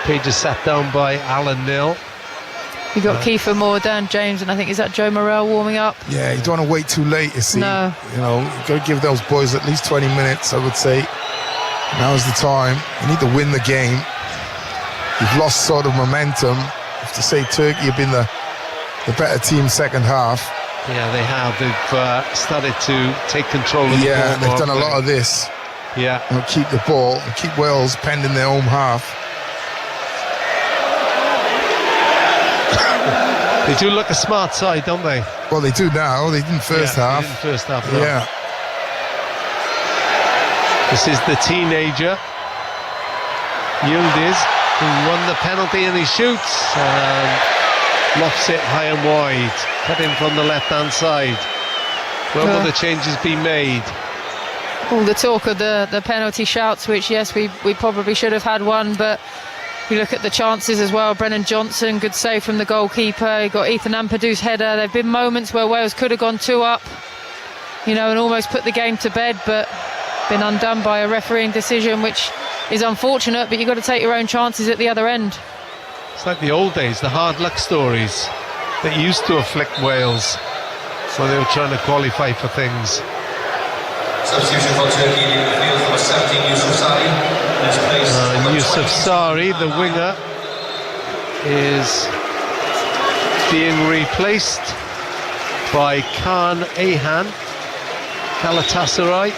Page is sat down by Alan Nill. You've got Kiefer Moore, Dan James, and I think, is that Joe Morrell warming up? Yeah, you don't want to wait too late, you see. No. You know, you've got to give those boys at least 20 minutes, I would say. Now's the time. You need to win the game. You've lost sort of momentum. I have to say Turkey have been the better team second half. Yeah, they have. They've started to take control of the ball. Yeah, they've done a lot of this. Yeah. And keep the ball and keep Wales penned in their own half. They do look a smart side, don't they? Well, they do now. They didn't first half. They didn't first half, no. Yeah. This is the teenager, Yildiz, who won the penalty, and he shoots and lofts it high and wide, cut in from the left-hand side. Where will the changes be made? All the talk of the penalty shouts, which, yes, we probably should have had one, but you look at the chances as well. Brennan Johnson, good save from the goalkeeper. You got Ethan Ampadu's header. There have been moments where Wales could have gone 2 up, you know, and almost put the game to bed, but been undone by a refereeing decision, which is unfortunate, but you've got to take your own chances at the other end. It's like the old days, the hard luck stories that used to afflict Wales when they were trying to qualify for things. Substitution for Turkey in the field, number 17, Yusuf Sari. Yusuf Sari, the winger, is being replaced by Khan Ayhan, Galatasaray,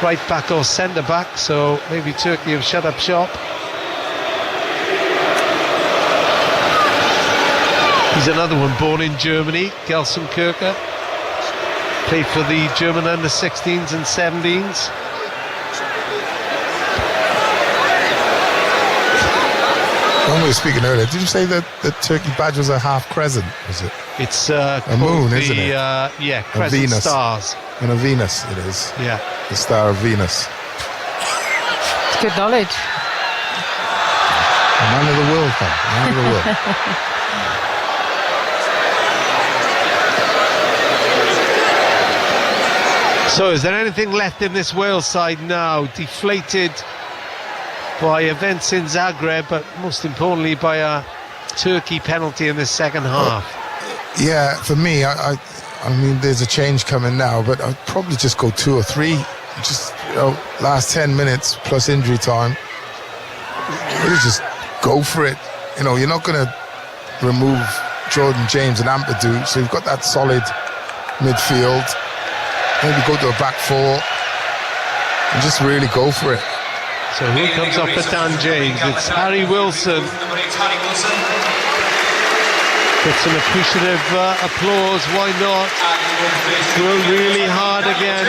right back or centre back, so maybe Turkey have shut up shop. He's another one born in Germany, Gelsenkirchen. Played for the German under-16s and 17s. When we were speaking earlier, did you say that the Turkey badge was a half crescent? Was it? It's a moon, isn't it? Yeah, crescent Venus. stars. And a Venus, it is. Yeah. The star of Venus. It's good knowledge. A man of the world, man. Man of the world. So is there anything left in this Wales side now, deflated by events in Zagreb, but most importantly by a Turkey penalty in the second half? Yeah, for me, I mean, there's a change coming now, but I'd probably just go 2 or 3. Just, you know, last 10 minutes plus injury time. Really just go for it. You know, you're not going to remove Jordan James and Ampadu, so you've got that solid midfield. Maybe go to a back 4 and just really go for it. So who comes off for Dan James? It's Harry Wilson. Gets an appreciative applause, why not? Throw really hard again.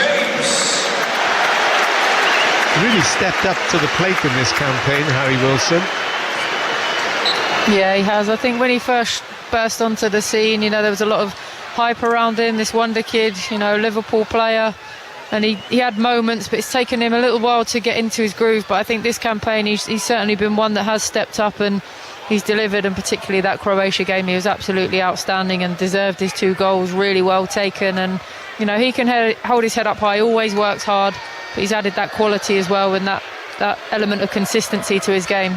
Really stepped up to the plate in this campaign, Harry Wilson. Yeah, he has. I think when he first burst onto the scene, you know, there was a lot of hype around him, this wonder kid, you know, Liverpool player, and he had moments, but it's taken him a little while to get into his groove. But I think this campaign he's certainly been one that has stepped up and he's delivered, and particularly that Croatia game, he was absolutely outstanding and deserved his 2 goals, really well taken. And you know, he can hold his head up high, always works hard, but he's added that quality as well and that element of consistency to his game.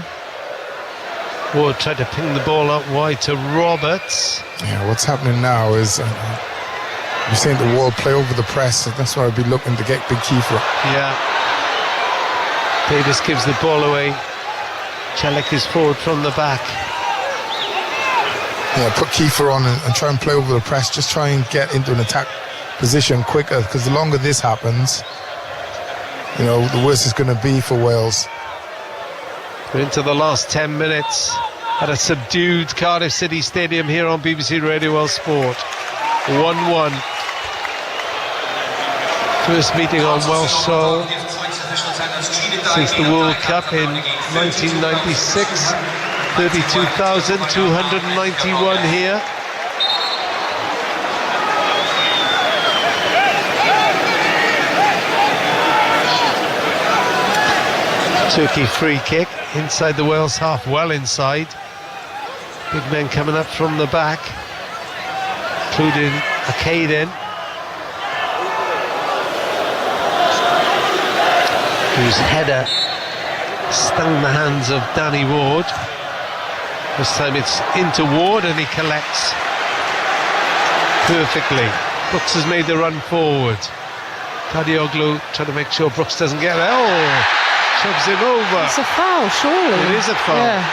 Ward tried to ping the ball out wide to Roberts. Yeah, what's happening now is you're saying the Ward play over the press, so that's why I'd be looking to get Big Kiefer. Yeah. Davis gives the ball away. Celik is forward from the back. Yeah, put Kiefer on and try and play over the press. Just try and get into an attack position quicker, because the longer this happens, you know, the worse it's going to be for Wales. We're into the last 10 minutes at a subdued Cardiff City Stadium here on BBC Radio Wales Sport. 1-1. First meeting on Welsh soil since the World Cup in 1996. 32,291 here. Turkey free kick inside the Wales half, well inside. Big men coming up from the back, including Akaden, whose header stung the hands of Danny Ward. This time it's into Ward and he collects perfectly. Brooks has made the run forward. Kadioglu trying to make sure Brooks doesn't get there. Oh, shoves him over. It's a foul, surely. It is a foul. Yeah.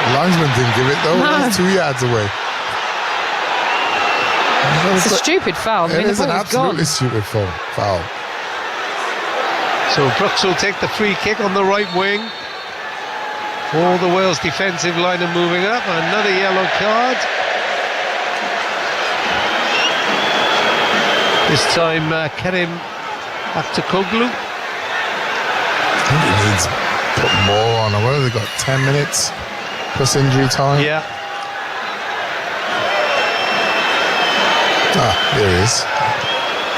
The linesman didn't give it though. No. He's 2 yards away. It's a stupid foul. I mean, It is the an ball's absolutely gone. stupid foul. So Brooks will take the free kick on the right wing. All the Wales defensive line are moving up. Another yellow card. This time Kerim Aktakoglu. I think he needs to put more on. What have they got? 10 minutes plus injury time? Yeah. There he is.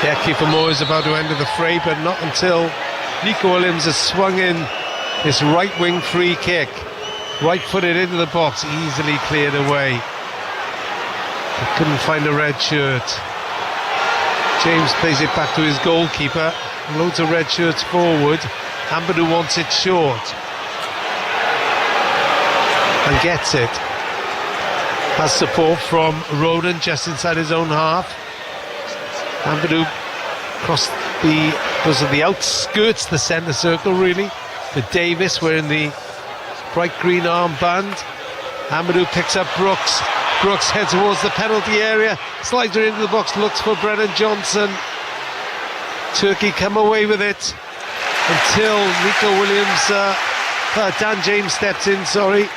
Yeah, Kiefer Moore is about to enter the fray, but not until Nico Williams has swung in this right wing free kick. Right footed into the box, easily cleared away. He couldn't find a red shirt. James plays it back to his goalkeeper. Loads of red shirts forward. Amadou wants it short. And gets it. Has support from Roden just inside his own half. Amadou goes to the outskirts, the centre circle really. But Davis wearing the bright green armband. Amadou picks up Brooks. Brooks heads towards the penalty area, slides her into the box, looks for Brennan Johnson. Turkey come away with it until Nico Williams, Dan James steps in, sorry.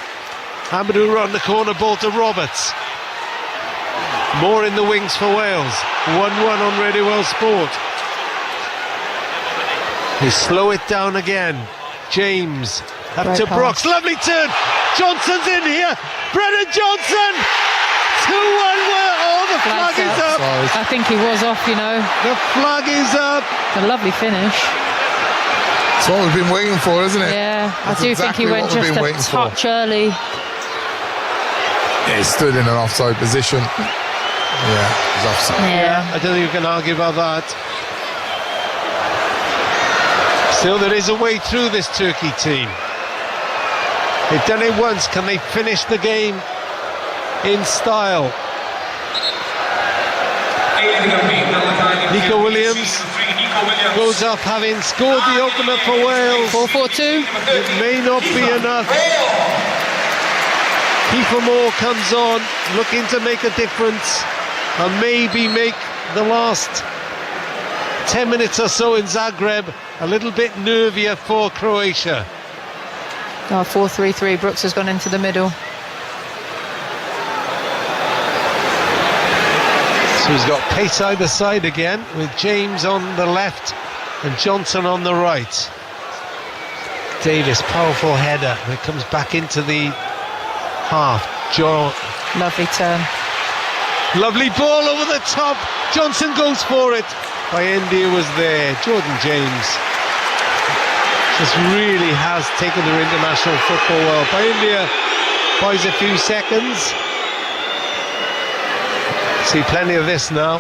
Amadou round the corner, ball to Roberts. More in the wings for Wales. 1-1 on Radio Wales Sport. They slow it down again. James up Great to pass. Brooks, lovely turn. Johnson's in here. Brennan Johnson. 2-1. Oh, the flag is up. I think he was off, you know. The flag is up. A lovely finish. That's what we've been waiting for, isn't it? Yeah, That's I do exactly think he went what we've just been a waiting for. touch early. Yeah, he stood in an offside position. Yeah, he's offside. Yeah. I don't think you can argue about that. Still, there is a way through this Turkey team. They've done it once. Can they finish the game in style? Nico Williams goes up having scored the opener for Wales. 4-4-2. It may not be enough. Kiefer Moore comes on, looking to make a difference and maybe make the last 10 minutes or so in Zagreb a little bit nervier for Croatia. 4-3-3. Brooks has gone into the middle. So he's got pace either side again, with James on the left and Johnson on the right. Davis, powerful header, and it comes back into the half. Lovely turn. Lovely ball over the top. Johnson goes for it. India was there. Jordan James just really has taken their international football well. India buys a few seconds. See plenty of this now.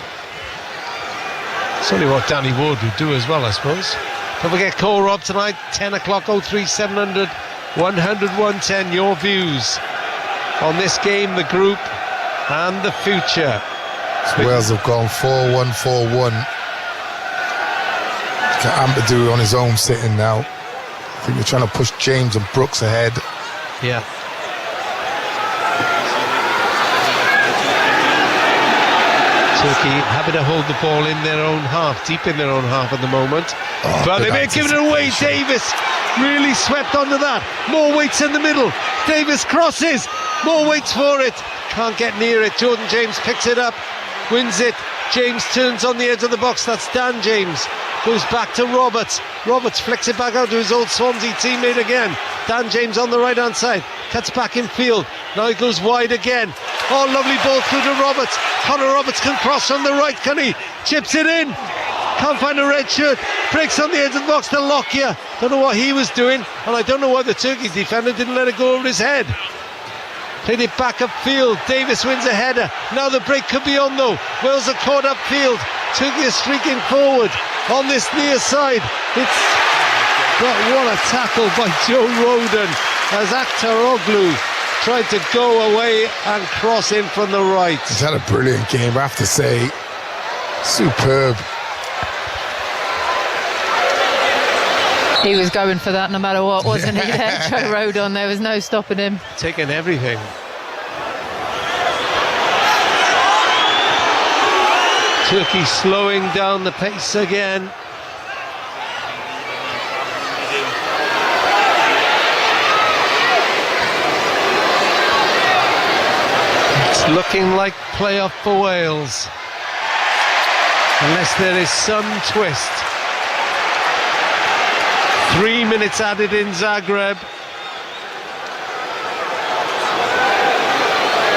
It's only what Danny Ward would do as well, I suppose. Don't forget, call Rob tonight, 10 o'clock, 03700 100 110. Your views on this game, the group and the future. So Wales have gone 4-1, 4-1. Amadou on his own sitting now. I think they're trying to push James and Brooks ahead. Yeah. Turkey having to hold the ball in their own half, deep in their own half at the moment. But they may have given it away. Davis really swept onto that. More weights in the middle. Davis crosses. More weights for it. Can't get near it. Jordan James picks it up, wins it. James turns on the edge of the box. That's Dan James. Goes back to Roberts. Roberts flicks it back out to his old Swansea teammate again. Dan James on the right hand side. Cuts back in field. Now he goes wide again. Oh, lovely ball through to Roberts. Connor Roberts can cross on the right, can he? Chips it in. Can't find a red shirt. Breaks on the edge of the box to Lockyer. Don't know what he was doing. And I don't know why the Turkey defender didn't let it go over his head. Played it back upfield. Davis wins a header. Now the break could be on though. Wales are caught upfield. Turkey is streaking forward on this near side. It's what a tackle by Joe Roden as Aktaroglu tried to go away and cross in from the right. He's had a brilliant game, I have to say. Superb. He was going for that no matter what, wasn't he? There, Joe Rodon, there was no stopping him. Taking everything. Turkey slowing down the pace again. It's looking like playoff for Wales, unless there is some twist. 3 minutes added in Zagreb.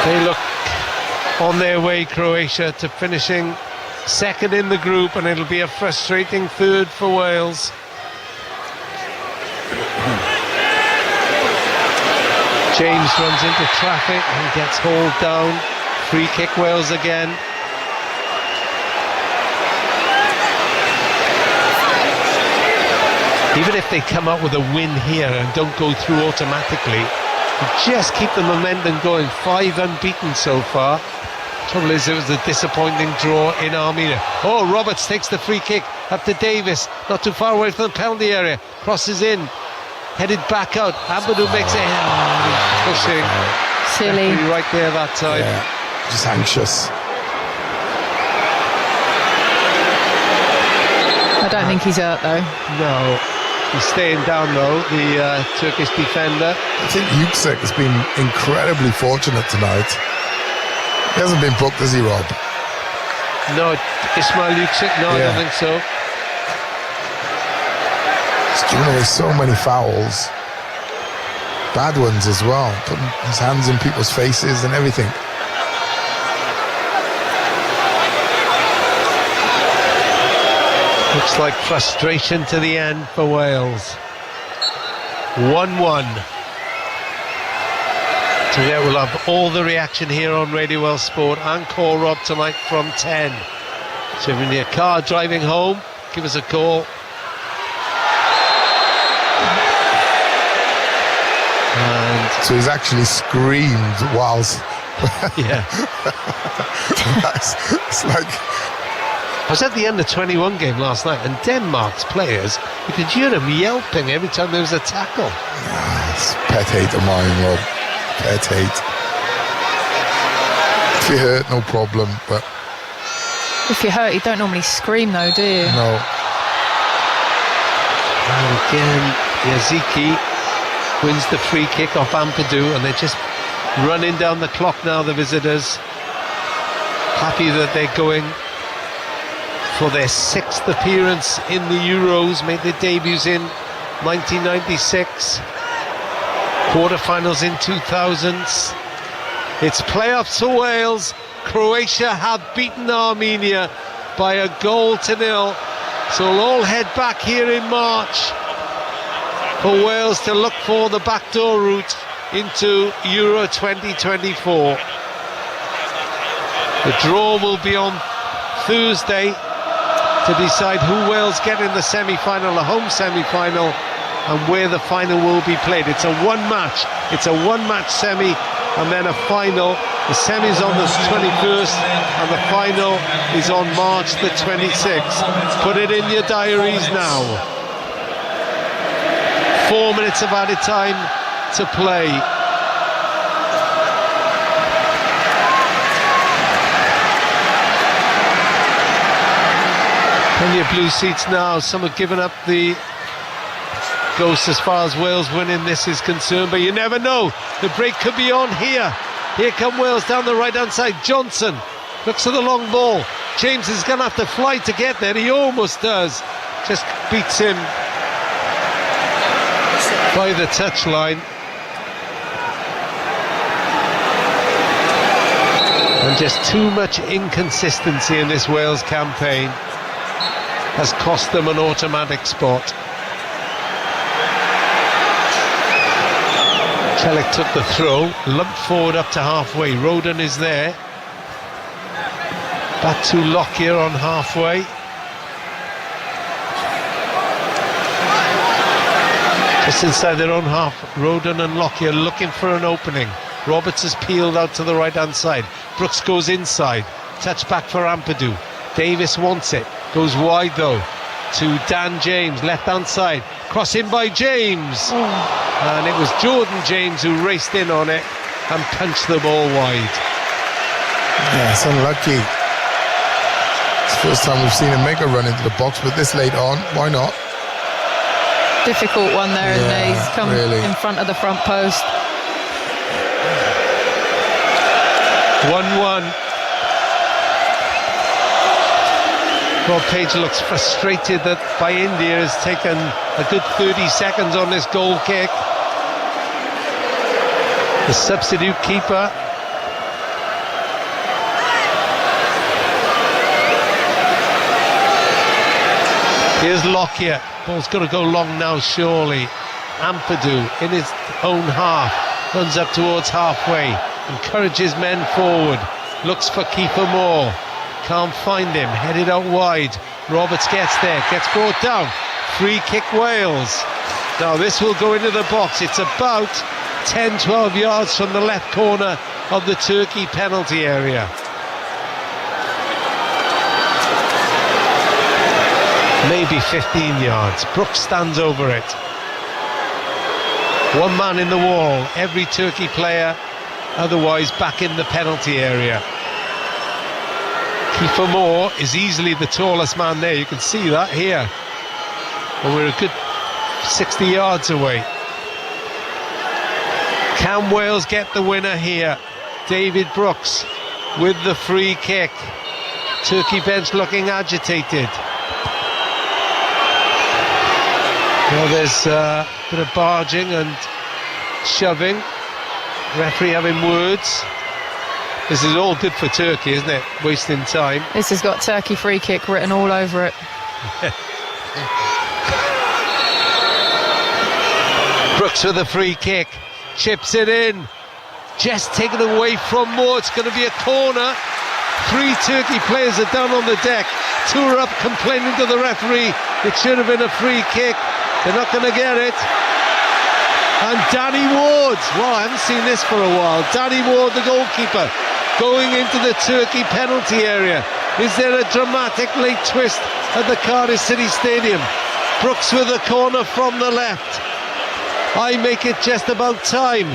They look on their way, Croatia, to finishing second in the group, and it'll be a frustrating third for Wales. James runs into traffic and gets hauled down. Free kick Wales again. Even if they come up with a win here and don't go through automatically, just keep the momentum going. 5 unbeaten so far. Trouble is, it was a disappointing draw in Armenia. Oh, Roberts takes the free kick up to Davis, not too far away from the penalty area. Crosses in, headed back out. Amadou makes it. Pushing. Silly. Right there that time. Yeah, just anxious. I don't think he's hurt though. No. He's staying down though, the Turkish defender. I think Yüksek has been incredibly fortunate tonight. He hasn't been booked, has he, Rob? No, Ismail Yüksek, no, I don't think so. He's given away so many fouls. Bad ones as well. Putting his hands in people's faces and everything. Looks like frustration to the end for Wales. 1-1. Today we'll have all the reaction here on Radio Wales Sport and call Rob tonight from 10. So if you're in your car driving home, give us a call. And so he's actually screamed whilst... yeah. It's like... I was at the under-21 game last night, and Denmark's players, you could hear them yelping every time there was a tackle. It's pet hate of mine, Rob. Pet hate. If you're hurt, no problem, but... If you're hurt, you don't normally scream though, do you? No. And again, Yaziki wins the free kick off Ampadu, and they're just running down the clock now, the visitors. Happy that they're going for their 6th appearance in the Euros, made their debuts in 1996, quarterfinals in 2000s. It's playoffs for Wales. Croatia have beaten Armenia by a 1-0. So we'll all head back here in March for Wales to look for the backdoor route into Euro 2024. The draw will be on Thursday to decide who Wales get in the semi-final, the home semi-final, and where the final will be played. It's a one-match semi, and then a final. The semi's on the 21st, and the final is on March the 26th. Put it in your diaries now. 4 minutes of added time to play. Plenty of blue seats now. Some have given up the ghost as far as Wales winning this is concerned, but you never know. The break could be on here. Here come Wales down the right hand side. Johnson looks at the long ball. James is going to have to fly to get there. He almost does. Just beats him by the touchline. And just too much inconsistency in this Wales campaign has cost them an automatic spot. Celik took the throw, lumped forward up to halfway. Roden is there. Back to Lockyer on halfway. Just inside their own half, Roden and Lockyer looking for an opening. Roberts has peeled out to the right hand side. Brooks goes inside. Touch back for Ampadu. Davis wants it. Goes wide though to Dan James, left hand side. Cross in by James. And it was Jordan James who raced in on it and punched the ball wide. Yeah, it's unlucky. It's the first time we've seen him make a run into the box, but this late on, why not? Difficult one there, isn't it? He's come in front of the front post. 1-1. Rob Page looks frustrated that by India has taken a good 30 seconds on this goal kick. The substitute keeper. Here's Lockyer. Ball's got to go long now, surely. Ampadu in his own half. Runs up towards halfway. Encourages men forward. Looks for Kiefer Moore. Can't find him. Headed out wide. Roberts gets there. Gets brought down. Free kick Wales. Now this will go into the box. It's about 10-12 yards from the left corner of the Turkey penalty area. Maybe 15 yards. Brooks stands over it. One man in the wall. Every Turkey player otherwise back in the penalty area. Kiefer Moore is easily the tallest man there. You can see that here. And we're a good 60 yards away. Can Wales get the winner here? David Brooks with the free kick. Turkey bench looking agitated. Well, there's a bit of barging and shoving. Referee having words. This is all good for Turkey, isn't it? Wasting time. This has got Turkey free kick written all over it. Brooks with a free kick. Chips it in. Just taken away from Moore. It's going to be a corner. 3 Turkey players are down on the deck. 2 are up complaining to the referee. It should have been a free kick. They're not going to get it. And Danny Ward. Well, I haven't seen this for a while. Danny Ward, the goalkeeper, going into the Turkey penalty area. Is there a dramatic late twist at the Cardiff City Stadium? Brooks with a corner from the left. I make it just about time.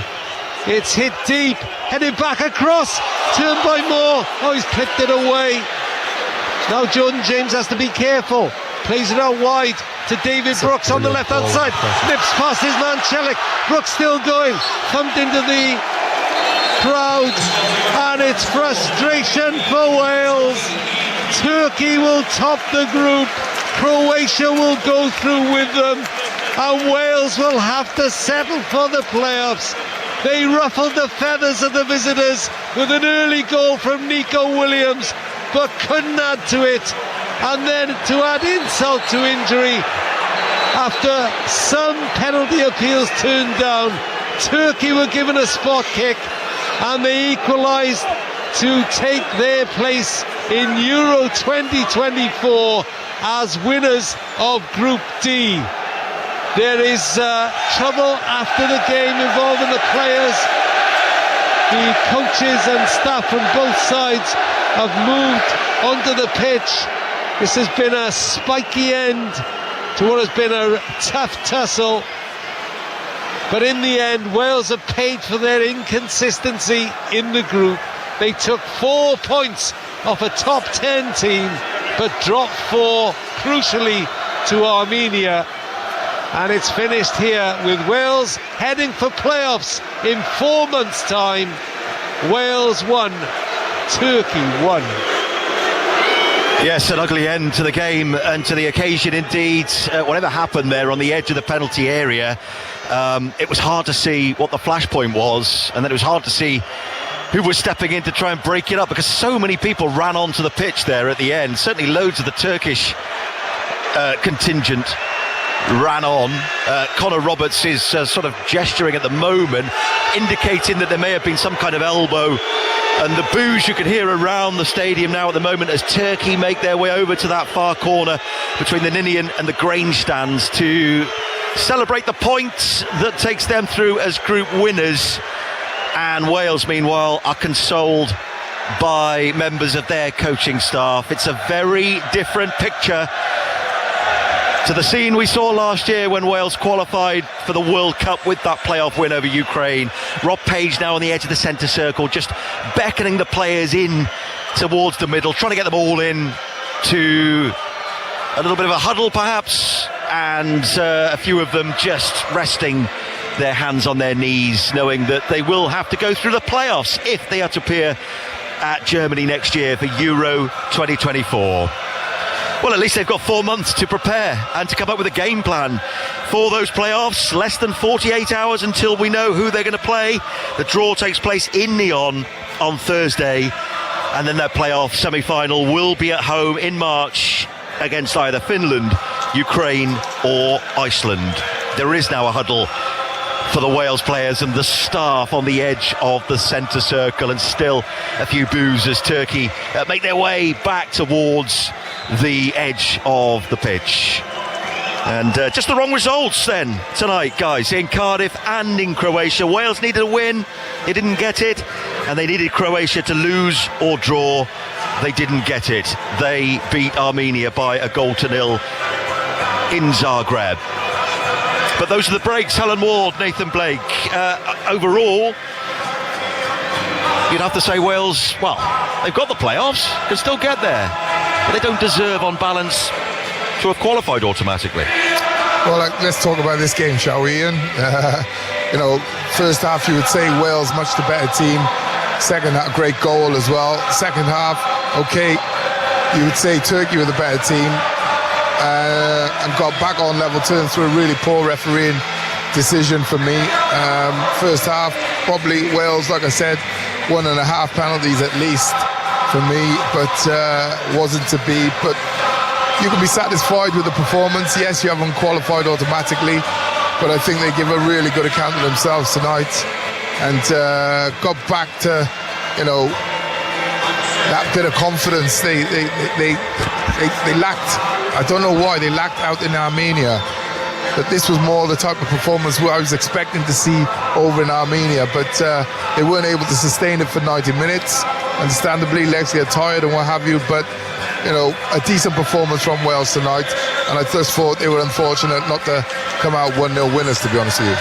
It's hit deep, headed back across, turned by Moore. Oh, he's clipped it away. Now Jordan James has to be careful. Plays it out wide to David Brooks on the left-hand side. Slips past his man Celik. Brooks still going. Thumped into the crowd. And it's frustration for Wales. Turkey will top the group. Croatia will go through with them. And Wales will have to settle for the playoffs. They ruffled the feathers of the visitors with an early goal from Nico Williams, but couldn't add to it. And then to add insult to injury, after some penalty appeals turned down, Turkey were given a spot kick and they equalised to take their place in Euro 2024 as winners of Group D. There is trouble after the game involving the players. The coaches and staff from both sides have moved onto the pitch. This has been a spiky end to what has been a tough tussle. But in the end, Wales have paid for their inconsistency in the group. They took 4 points off a top 10 team but dropped 4 crucially to Armenia. And it's finished here with Wales heading for playoffs in 4 months' time. Wales 1, Turkey 1. Yes, an ugly end to the game and to the occasion indeed. Whatever happened there on the edge of the penalty area, it was hard to see what the flashpoint was, and then it was hard to see who was stepping in to try and break it up, because so many people ran onto the pitch there at the end. Certainly loads of the Turkish contingent ran on. Connor Roberts is sort of gesturing at the moment, indicating that there may have been some kind of elbow, and the boos you can hear around the stadium now at the moment as Turkey make their way over to that far corner between the Ninian and the Grange stands to celebrate the point that takes them through as group winners. And Wales, meanwhile, are consoled by members of their coaching staff. It's a very different picture to the scene we saw last year when Wales qualified for the World Cup with that playoff win over Ukraine. Rob Page now on the edge of the centre circle, just beckoning the players in towards the middle, trying to get them all in to a little bit of a huddle perhaps, and a few of them just resting their hands on their knees, knowing that they will have to go through the playoffs if they are to appear at Germany next year for Euro 2024. Well, at least they've got 4 months to prepare and to come up with a game plan for those playoffs. Less than 48 hours until we know who they're going to play. The draw takes place in Nyon on Thursday, and then their playoff semi-final will be at home in March against either Finland, Ukraine or Iceland. There is now a huddle for the Wales players and the staff on the edge of the centre circle, and still a few boos as Turkey make their way back towards the edge of the pitch. And just the wrong results then tonight, guys, in Cardiff and in Croatia. Wales needed a win, they didn't get it, and they needed Croatia to lose or draw. They didn't get it. They beat Armenia by 1-0 in Zagreb. But those are the breaks. Helen Ward, Nathan Blake. Overall, you'd have to say Wales, well, they've got the playoffs, can still get there, but they don't deserve, on balance, to have qualified automatically. Well, let's talk about this game, shall we, Ian? First half you would say Wales much the better team. Second half, great goal as well. Second half, okay, you would say Turkey were the better team. And got back on level terms through a really poor refereeing decision for me. First half, probably Wales, like I said, 1.5 penalties at least for me, but wasn't to be. But you can be satisfied with the performance. Yes, you haven't qualified automatically, but I think they give a really good account of themselves tonight, and got back to, that bit of confidence they lacked. I don't know why they lacked out in Armenia. But this was more the type of performance I was expecting to see over in Armenia. But they weren't able to sustain it for 90 minutes. Understandably, legs get tired and what have you. But, a decent performance from Wales tonight. And I just thought they were unfortunate not to come out 1-0 winners, to be honest with you.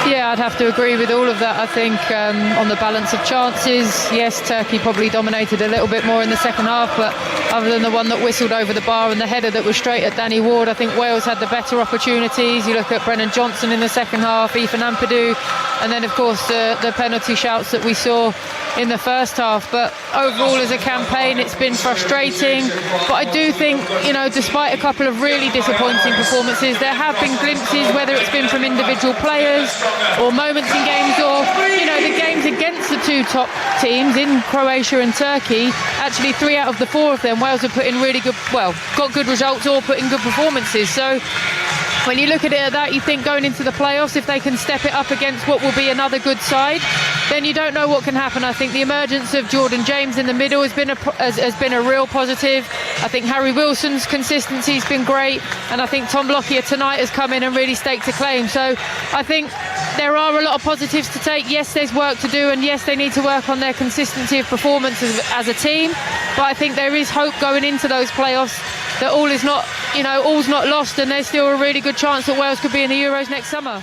Yeah, I'd have to agree with all of that. I think on the balance of chances, yes, Turkey probably dominated a little bit more in the second half, but other than the one that whistled over the bar and the header that was straight at Danny Ward, I think Wales had the better opportunities. You look at Brennan Johnson in the second half, Ethan Ampadu, and then of course the penalty shouts that we saw in the first half. But overall as a campaign it's been frustrating, but I do think, despite a couple of really disappointing performances, there have been glimpses, whether it's been from individual players or moments in games, or the games against the two top teams in Croatia and Turkey. Actually 3 out of the 4 of them Wales have put in really good, got good results or put in good performances. So when you look at it at that, you think going into the playoffs, if they can step it up against what will be another good side, then you don't know what can happen. I think the emergence of Jordan James in the middle has been a real positive. I think Harry Wilson's consistency has been great, and I think Tom Lockyer tonight has come in and really staked a claim. So I think there are a lot of positives to take. Yes, there's work to do, and yes, they need to work on their consistency of performance as a team, but I think there is hope going into those playoffs, that all's not lost, and there's still a really good chance that Wales could be in the Euros next summer.